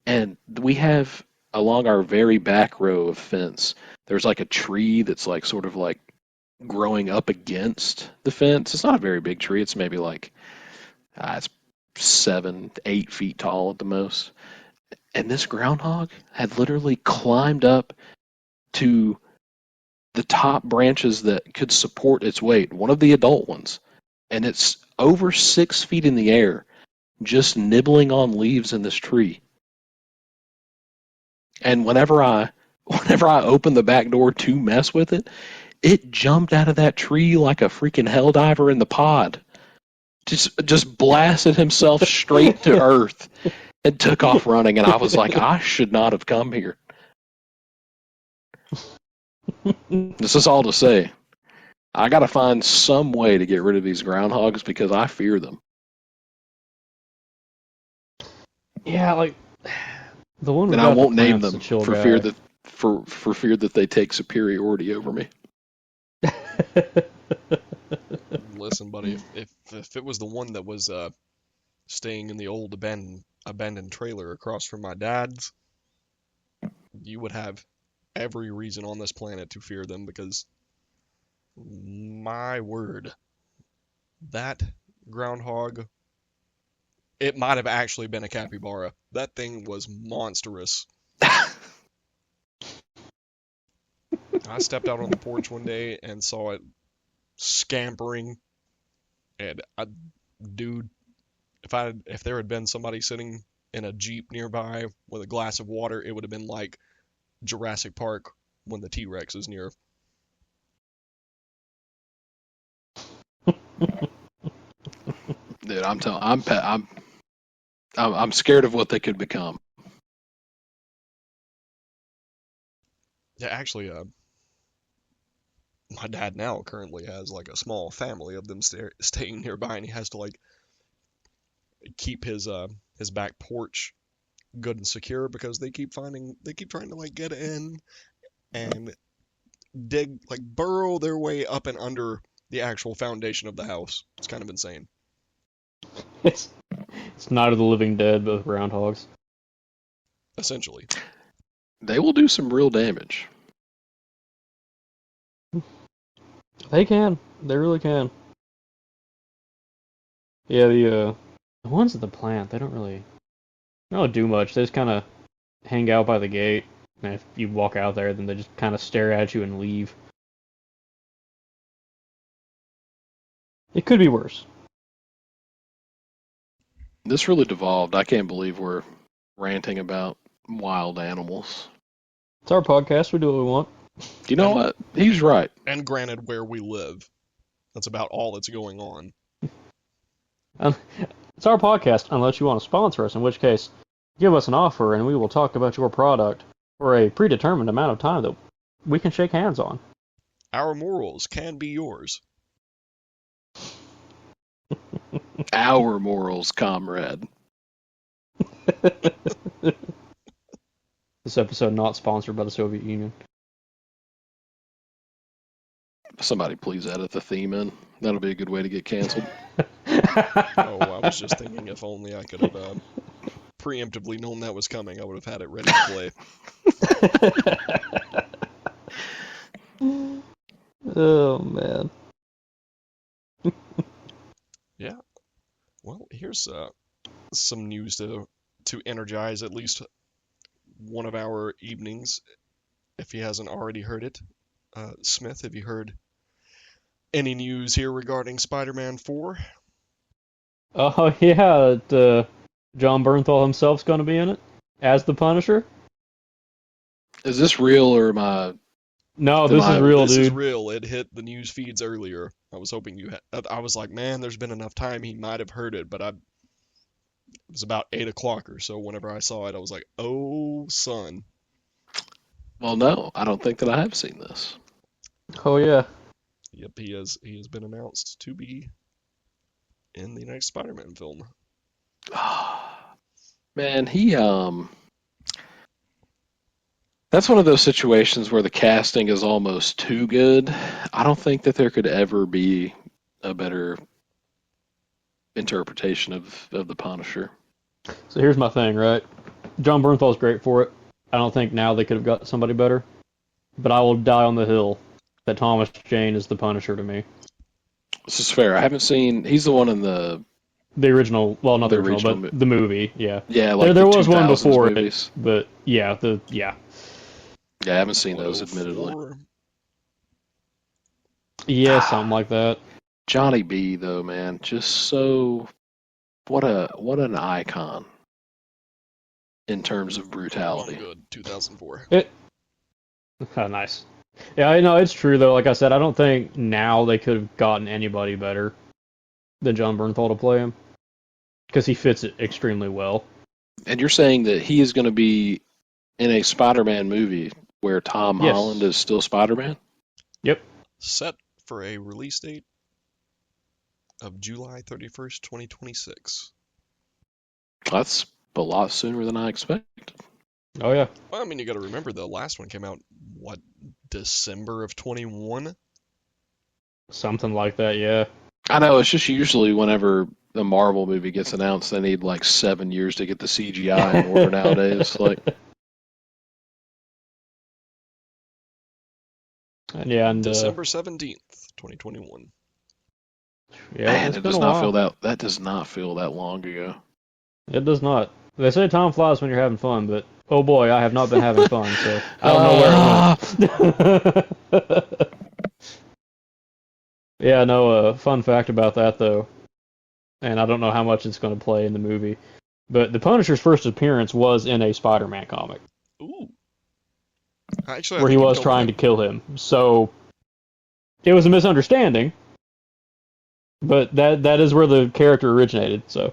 and we have along our very back row of fence, there's like a tree that's like sort of like growing up against the fence. It's not a very big tree. It's maybe like it's 7, 8 feet tall at the most. And this groundhog had literally climbed up to the top branches that could support its weight, one of the adult ones, and it's over 6 feet in the air, just nibbling on leaves in this tree. And whenever I opened the back door to mess with it, it jumped out of that tree like a freaking helldiver in the pod. Just blasted himself straight to earth and took off running, and I was like, I should not have come here. This is all to say, I gotta find some way to get rid of these groundhogs because I fear them. Yeah, like the one. And I won't name them for guy. fear that they take superiority over me. Listen, buddy, if it was the one that was staying in the old abandoned trailer across from my dad's, you would have every reason on this planet to fear them, because my word, that groundhog, it might have actually been a capybara. That thing was monstrous. I stepped out on the porch one day and saw it scampering, and dude, if there had been somebody sitting in a Jeep nearby with a glass of water, it would have been like Jurassic Park when the T-Rex is near. Dude, I'm scared of what they could become. Yeah, actually, my dad now currently has like a small family of them staying nearby, and he has to like keep his back porch good and secure because they keep trying to like get in and burrow their way up and under the actual foundation of the house. It's kind of insane. It's Night of the Living Dead, but with groundhogs. Essentially. They will do some real damage. They can. They really can. Yeah, the ones at the plant, they don't really do much. They just kind of hang out by the gate, and if you walk out there, then they just kind of stare at you and leave. It could be worse. This really devolved. I can't believe we're ranting about wild animals. It's our podcast. We do what we want. You know what? He's right. And granted, where we live, that's about all that's going on. It's our podcast, unless you want to sponsor us, in which case, give us an offer and we will talk about your product for a predetermined amount of time that we can shake hands on. Our morals can be yours. Our morals, comrade. This episode not sponsored by the Soviet Union. Somebody please edit the theme in. That'll be a good way to get canceled. Oh, I was just thinking if only I could have preemptively known that was coming, I would have had it ready to play. Oh, man. Yeah. Well, here's some news to energize at least one of our evenings, if he hasn't already heard it. Smith, have you heard any news here regarding Spider-Man 4? Oh, yeah, John Bernthal himself's going to be in it as the Punisher. Is this real or am I... No, this is real, dude. This is dude. real. It hit the news feeds earlier. I was hoping you had... I was like, man, there's been enough time he might have heard it, but it was about 8 o'clock or so whenever I saw it. I was like, oh, son. Well, no, I don't think that I have seen this. Oh, yeah. Yep, he has been announced to be in the next Spider-Man film. Man, that's one of those situations where the casting is almost too good. I don't think that there could ever be a better interpretation of the Punisher. So here's my thing, right? John Bernthal's great for it. I don't think now they could have got somebody better. But I will die on the hill that Thomas Jane is the Punisher to me. This is fair. I haven't seen... He's the one in the original... Well, not the original, but the movie, yeah. Yeah, like there was one before movies. It, but yeah, Yeah, I haven't seen those, admittedly. Yeah, something like that. Johnny B, though, man, just so... What an icon in terms of brutality. Well, good, 2004. Nice. Yeah, I know it's true though. Like I said, I don't think now they could have gotten anybody better than John Bernthal to play him because he fits it extremely well. And you're saying that he is going to be in a Spider-Man movie where Tom Holland is still Spider-Man? Yep. Set for a release date of July 31st, 2026. That's a lot sooner than I expected. Oh, yeah. Well, I mean, you got to remember the last one came out, what, December of 21? Something like that, yeah. I know, it's just usually whenever a Marvel movie gets announced, they need like 7 years to get the CGI in order nowadays. Like, and December 17th, 2021. Yeah, man, it does not feel that does not feel that long ago. It does not. They say time flies when you're having fun, but oh boy, I have not been having fun, so I don't know where it went. Yeah, no, fun fact about that, though, and I don't know how much it's going to play in the movie, but the Punisher's first appearance was in a Spider-Man comic. Ooh. Actually, where he was trying to kill him. So, it was a misunderstanding, But that is where the character originated, so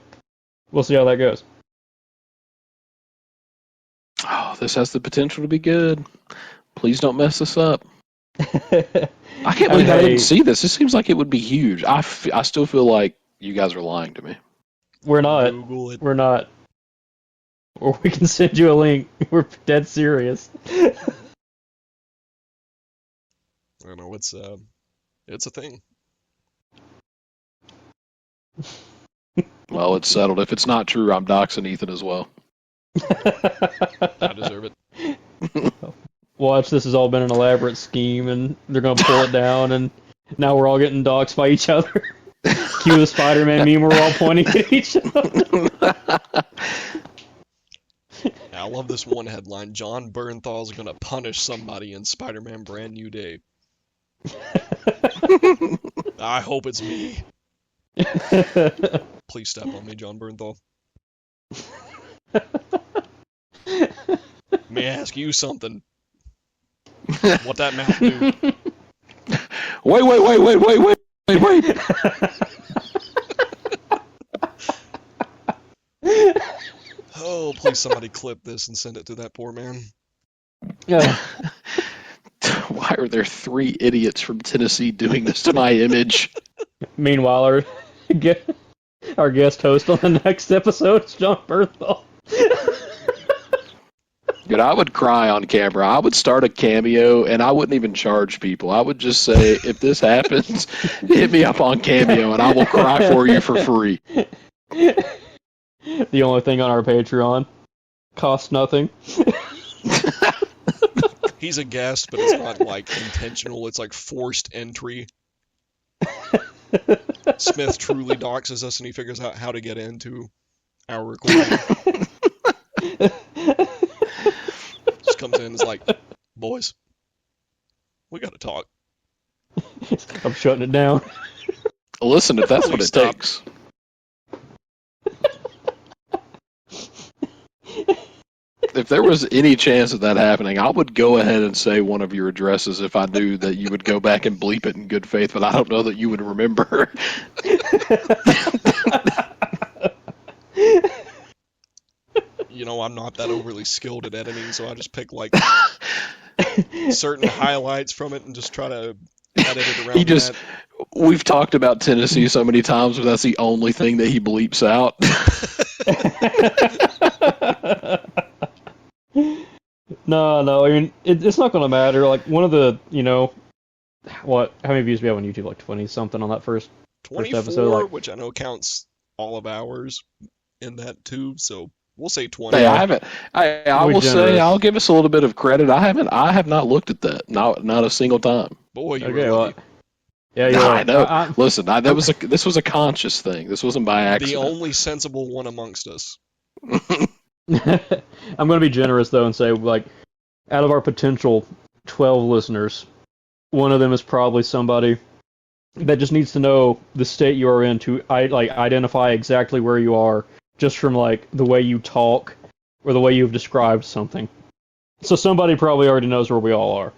we'll see how that goes. Oh, this has the potential to be good. Please don't mess this up. I can't believe I didn't see this. This seems like it would be huge. I still feel like you guys are lying to me. We're not. Google it. We're not. Or we can send you a link. We're dead serious. I don't know. It's a thing. Well, it's settled. If it's not true, I'm doxing Ethan as well. I deserve it. Watch, this has all been an elaborate scheme, and they're gonna pull it down, and now we're all getting doxed by each other. Cue the Spider-Man meme, we're all pointing at each other. I love this one headline. John Bernthal's gonna punish somebody in Spider-Man Brand New Day. I hope it's me. Please step on me, John Bernthal. May I ask you something? What that mouth do? Wait. Oh, please somebody clip this and send it to that poor man. Yeah. Why are there 3 idiots from Tennessee doing this to my image? Meanwhile, our guest host on the next episode is John Bernthal. Dude, I would cry on camera. I would start a cameo, and I wouldn't even charge people. I would just say, if this happens, hit me up on Cameo, and I will cry for you for free. The only thing on our Patreon. Costs nothing. He's a guest, but it's not, like, intentional. It's, like, forced entry. Smith truly doxes us, and he figures out how to get into our recording. Just comes in and is like, boys, we gotta talk. I'm shutting it down. Listen, if that's what Please it stop. takes. If there was any chance of that happening, I would go ahead and say one of your addresses if I knew that you would go back and bleep it in good faith, but I don't know that you would remember. You know, I'm not that overly skilled at editing, so I just pick, like, certain highlights from it and just try to edit it around that. We've talked about Tennessee so many times, but that's the only thing that he bleeps out. No, I mean, it's not going to matter. Like, one of the, how many views do we have on YouTube? Like 20-something on that first 24, episode, like- which I know counts all of ours in that too, so we'll say 20. Hey, I haven't. I will say, I'll give us a little bit of credit. I have not looked at that. Not a single time. Boy, you Okay, were well, lucky. yeah, you're I right. know. Listen, this was a conscious thing. This wasn't by The accident. only sensible one amongst us. I'm going to be generous, though, and say, like, out of our potential 12 listeners, one of them is probably somebody that just needs to know the state you are in to identify exactly where you are just from, like, the way you talk or the way you've described something. So somebody probably already knows where we all are.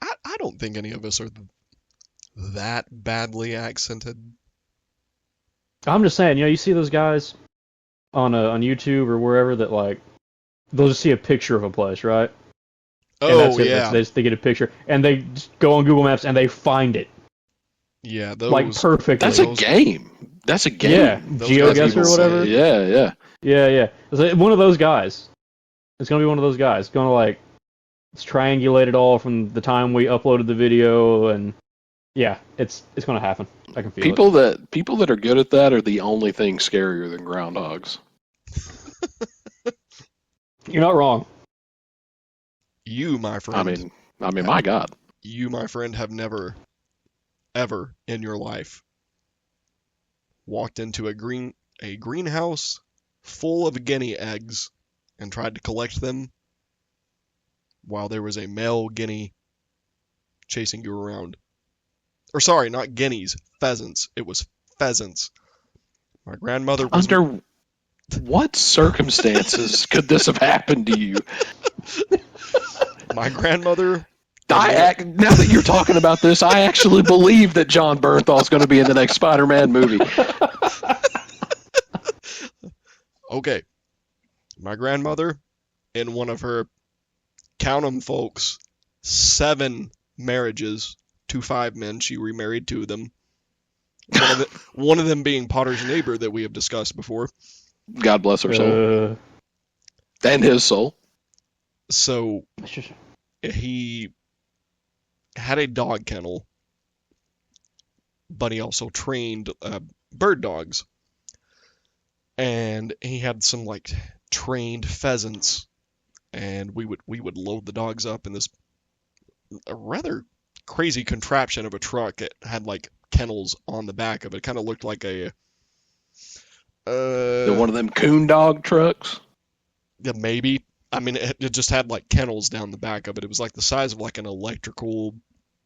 I don't think any of us are that badly accented. I'm just saying, you see those guys on YouTube or wherever that, like, they'll just see a picture of a place, right? And Oh, that's it. yeah. They get a picture, and they just go on Google Maps and they find it, Yeah, those... like, perfectly. That's a game. That's a game. Yeah, Those GeoGuessr guys or will whatever. say- Yeah. Yeah. It's like one of those guys. It's gonna be one of those guys. It's gonna, like, it's triangulated all from the time we uploaded the video, and yeah, it's gonna happen. I can feel it. People that are good at that are the only thing scarier than groundhogs. You're not wrong. You, my friend. I mean, my God. You, my friend, have never, ever in your life walked into a greenhouse full of guinea eggs and tried to collect them while there was a male guinea chasing you around. Or sorry, not guineas, pheasants. It was pheasants. My grandmother was... Under what circumstances could this have happened to you? My grandmother Now that you're talking about this, I actually believe that John Bernthal's going to be in the next Spider-Man movie. Okay. My grandmother, in one of her, count 'em folks, 7 marriages to 5 men, she remarried 2 of them. One of them being Potter's neighbor that we have discussed before. God bless her soul. And his soul. So, he had a dog kennel, but he also trained bird dogs. And he had some like trained pheasants, and we would load the dogs up in this rather crazy contraption of a truck. It had like kennels on the back of it. It kind of looked like a one of them coon dog trucks. Yeah, maybe. I mean, it just had like kennels down the back of it. It was like the size of like an electrical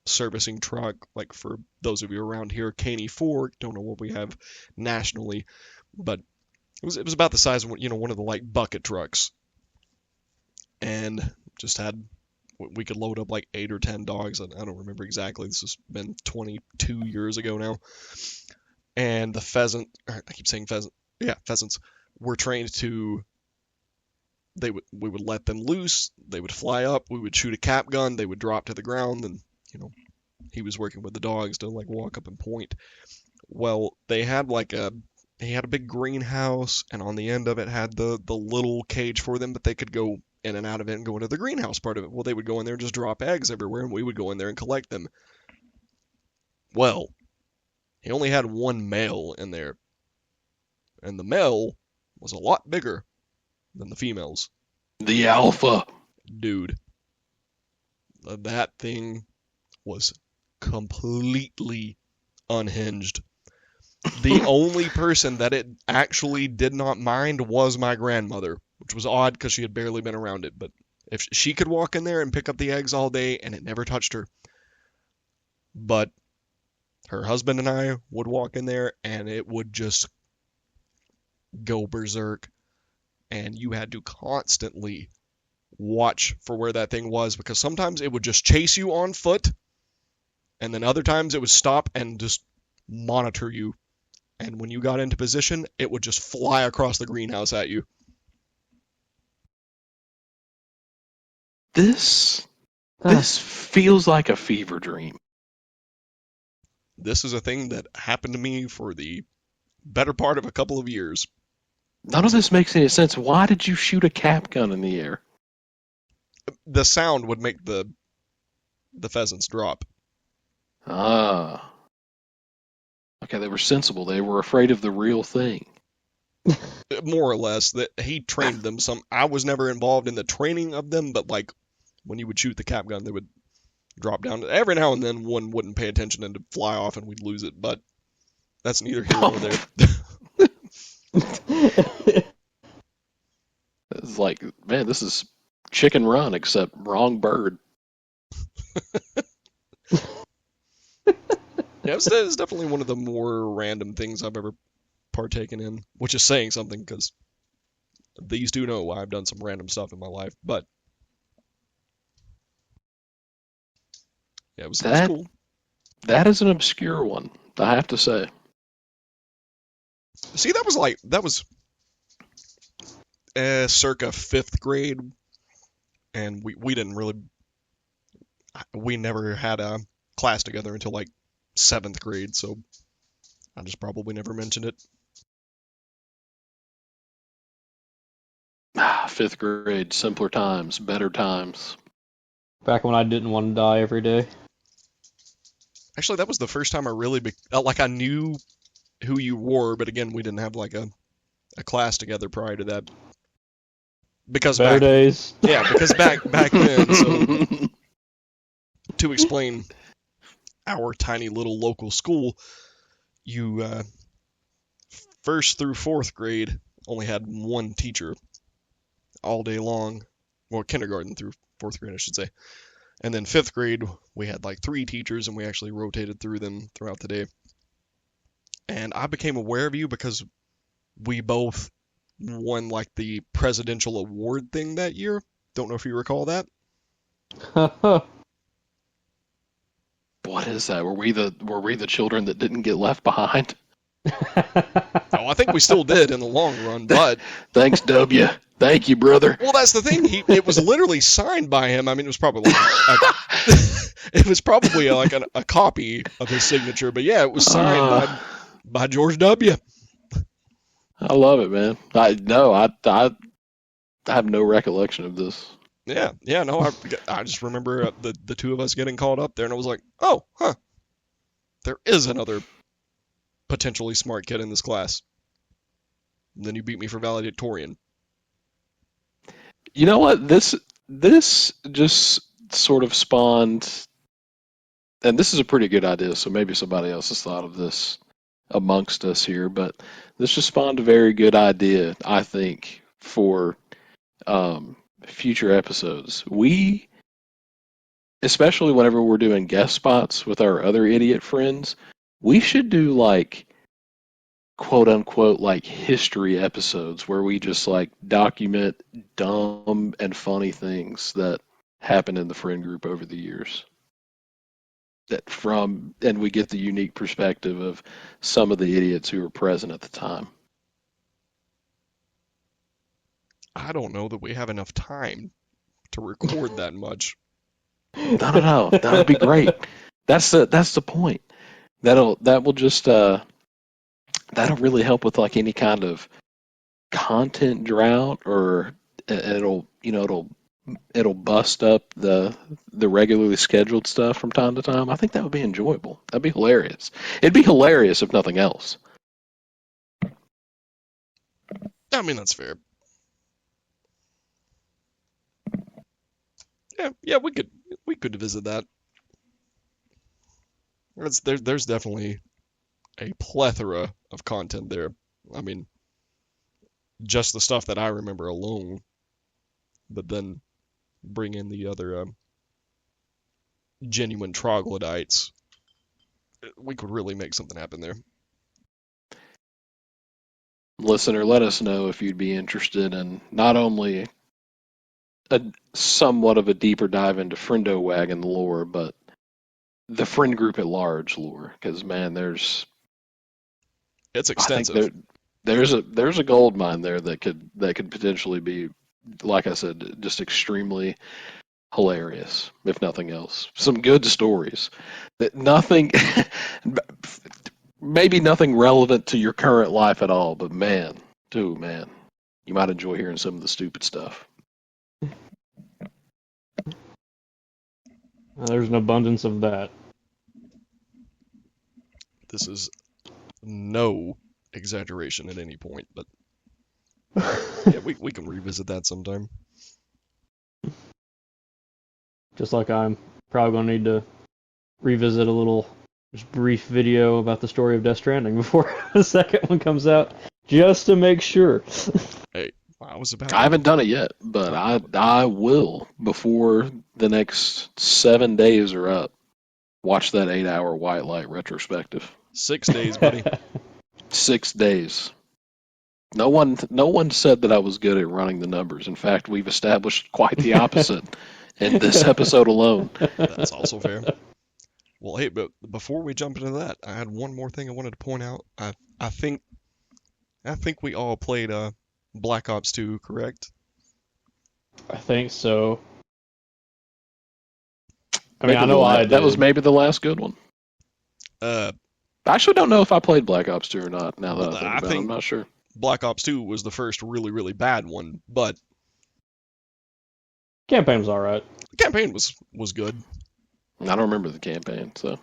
servicing truck. Like for those of you around here, Caney Fork, don't know what we have nationally, but it was about the size of one of the like bucket trucks, and just had we could load up like 8 or 10 dogs. I don't remember exactly. This has been 22 years ago now. And the pheasant, I keep saying pheasant, yeah, pheasants were trained to. We would let them loose. They would fly up. We would shoot a cap gun. They would drop to the ground, and he was working with the dogs to like walk up and point. Well, he had a big greenhouse, and on the end of it had the little cage for them, but they could go in and out of it and go into the greenhouse part of it. Well, they would go in there and just drop eggs everywhere, and we would go in there and collect them. Well, he only had one male in there, and the male was a lot bigger than the females. The alpha. Dude, that thing was completely unhinged. The only person that it actually did not mind was my grandmother, which was odd because she had barely been around it. But if she could walk in there and pick up the eggs all day and it never touched her. But her husband and I would walk in there and it would just go berserk. And you had to constantly watch for where that thing was, because sometimes it would just chase you on foot, and then other times it would stop and just monitor you. And when you got into position, it would just fly across the greenhouse at you. This feels like a fever dream. This is a thing that happened to me for the better part of a couple of years. None of this makes any sense. Why did you shoot a cap gun in the air? The sound would make the pheasants drop. Ah. Okay, they were sensible. They were afraid of the real thing. More or less. That he trained them some. I was never involved in the training of them, but like when you would shoot the cap gun, they would drop down. Every now and then one wouldn't pay attention and it'd fly off and we'd lose it, but that's neither here nor there. It's like, man, this is Chicken Run, except wrong bird. Yeah, it's definitely one of the more random things I've ever partaken in, which is saying something, because these do know I've done some random stuff in my life, but yeah, it was cool. That is an obscure one, I have to say. See, that was circa 5th grade, and we didn't really, we never had a class together until like 7th grade, so I just probably never mentioned it. 5th grade, simpler times, better times. Back when I didn't want to die every day. Actually, that was the first time I really, like, I knew who you were, but again, we didn't have like a class together prior to that. Because better days. Yeah, because back then, so to explain our tiny little local school, you 1st through 4th grade only had one teacher all day long. Well, kindergarten through 4th grade, I should say. And then 5th grade, we had like 3 teachers, and we actually rotated through them throughout the day. And I became aware of you because we both won like the presidential award thing that year. Don't know if you recall that. what is that? Were we the children that didn't get left behind? Oh, I think we still did in the long run, but Thanks, W. Thank you, brother. well, that's the thing. It was literally signed by him. I mean, it was probably it was probably like a copy of his signature, but yeah, it was signed by George W. I love it, man. I have no recollection of this. Yeah, no, I just remember the two of us getting called up there, and I was like, oh, huh, there is another potentially smart kid in this class. And then you beat me for valedictorian. You know what? This just sort of spawned, and this is a pretty good idea, so maybe somebody else has thought of this amongst us here, but this just spawned a very good idea, I think, for future episodes. We, especially whenever we're doing guest spots with our other idiot friends, we should do like quote unquote like history episodes where we just like document dumb and funny things that happened in the friend group over the years. And we get the unique perspective of some of the idiots who were present at the time. I don't know that we have enough time to record that much. No. That would be great. That's the point. That'll really help with like any kind of content drought, or it'll bust up the regularly scheduled stuff from time to time. I think that would be enjoyable. That'd be hilarious. It'd be hilarious if nothing else. I mean, that's fair. Yeah, we could visit that. There's definitely a plethora of content there. I mean, just the stuff that I remember alone, but then bring in the other genuine troglodytes. We could really make something happen there. Listener, let us know if you'd be interested in not only a somewhat of a deeper dive into Friendo Wagon lore, but the friend group at large lore. Because man, it's extensive. There's a gold mine there that could potentially be, like I said, just extremely hilarious, if nothing else. Some good stories that maybe nothing relevant to your current life at all, but man, you might enjoy hearing some of the stupid stuff. There's an abundance of that. This is no exaggeration at any point, but yeah, we can revisit that sometime. Just like I'm probably going to need to revisit a little just brief video about the story of Death Stranding before the second one comes out, just to make sure. Hey, I haven't done it yet, but I will before the next 7 days are up. Watch that 8-hour white light retrospective. 6 days, buddy. 6 days. No one said that I was good at running the numbers. In fact, we've established quite the opposite in this episode alone. That's also fair. Well, hey, but before we jump into that, I had one more thing I wanted to point out. I think we all played Black Ops 2, correct? I think so. I mean, I know I did. That was maybe the last good one. I actually don't know if I played Black Ops 2 or not, now that I think about it. I'm not sure. Black Ops 2 was the first really, really bad one, but campaign was alright. The campaign was good. I don't remember the campaign, so.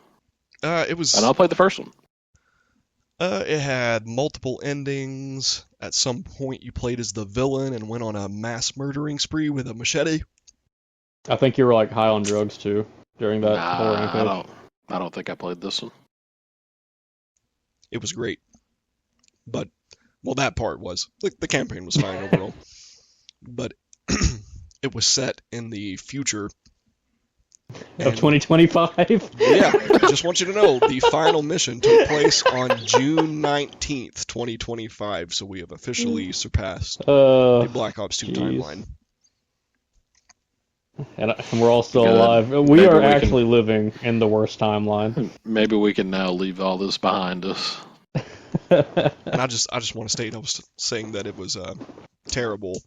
It was. And I played the first one. It had multiple endings. At some point, you played as the villain and went on a mass murdering spree with a machete. I think you were like high on drugs too during that whole rampage. I don't think I played this one. It was great, but well, that part was the campaign was fine overall, but it was set in the future. Of 2025? Yeah, I just want you to know the final mission took place on June 19th, 2025, so we have officially surpassed the Black Ops 2 timeline. And we're all still Good. alive. We Maybe are we can- actually living in the worst timeline. Maybe we can now leave all this behind us. And I just want to state, I was saying that it was terrible.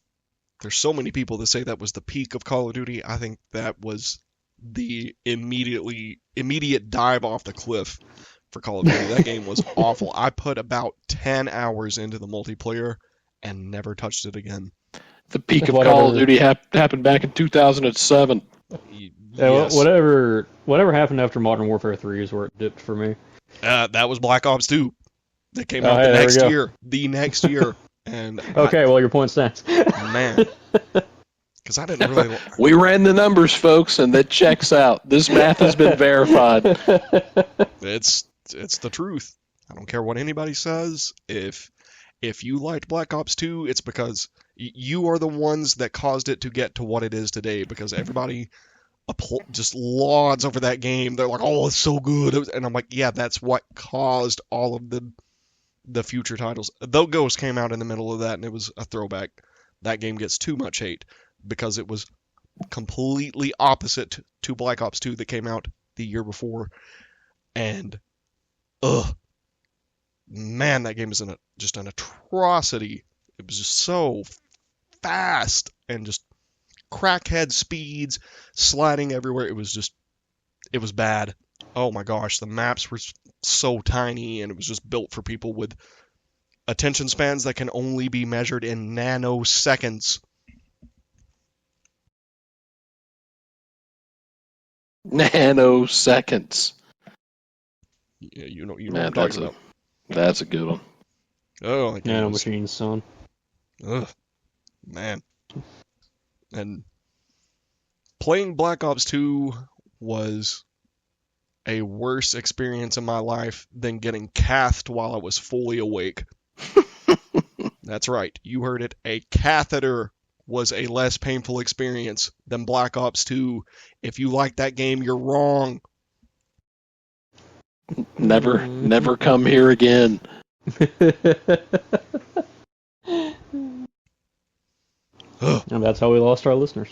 There's so many people that say that was the peak of Call of Duty. I think that was the immediate dive off the cliff for Call of Duty. That game was awful. I put about 10 hours into the multiplayer and never touched it again. The peak of Whatever. Call of Duty happened back in 2007. Yes. Whatever happened after Modern Warfare 3 is where it dipped for me. That was Black Ops 2. That came Oh, out hey, the there we next go. year. The next year. And Okay, well, your point stands. man. Because I didn't really... We ran the numbers, folks, and that checks out. This math has been verified. It's the truth. I don't care what anybody says. If you liked Black Ops 2, it's because you are the ones that caused it to get to what it is today. Because everybody just lauds over that game. They're like, "Oh, it's so good," and I'm like, "Yeah, that's what caused all of the future titles." Though Ghost came out in the middle of that, and it was a throwback. That game gets too much hate because it was completely opposite to Black Ops 2 that came out the year before. And, man, that game is just an atrocity. It was just so fast and just crackhead speeds, sliding everywhere. It was bad. Oh my gosh, the maps were so tiny, and it was just built for people with attention spans that can only be measured in nanoseconds. Nanoseconds. Yeah, you know what Man, I'm talking about. that's a good one. Oh, that game Nano was- machines, son. Ugh, man. And playing Black Ops 2 was a worse experience in my life than getting cathed while I was fully awake. That's right, you heard it. A catheter was a less painful experience than Black Ops 2. If you like that game, you're wrong. Never come here again. And that's how we lost our listeners.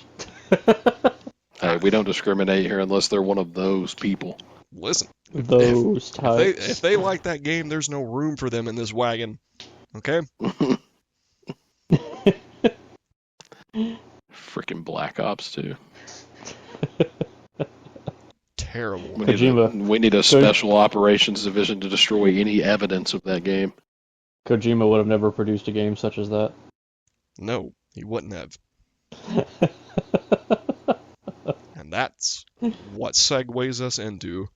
Hey, we don't discriminate here unless they're one of those people. Listen, Those types. if they like that game, there's no room for them in this wagon. Okay? Freaking Black Ops 2. Terrible. We need a special operations division to destroy any evidence of that game. Kojima would have never produced a game such as that. No, he wouldn't have. And that's what segues us into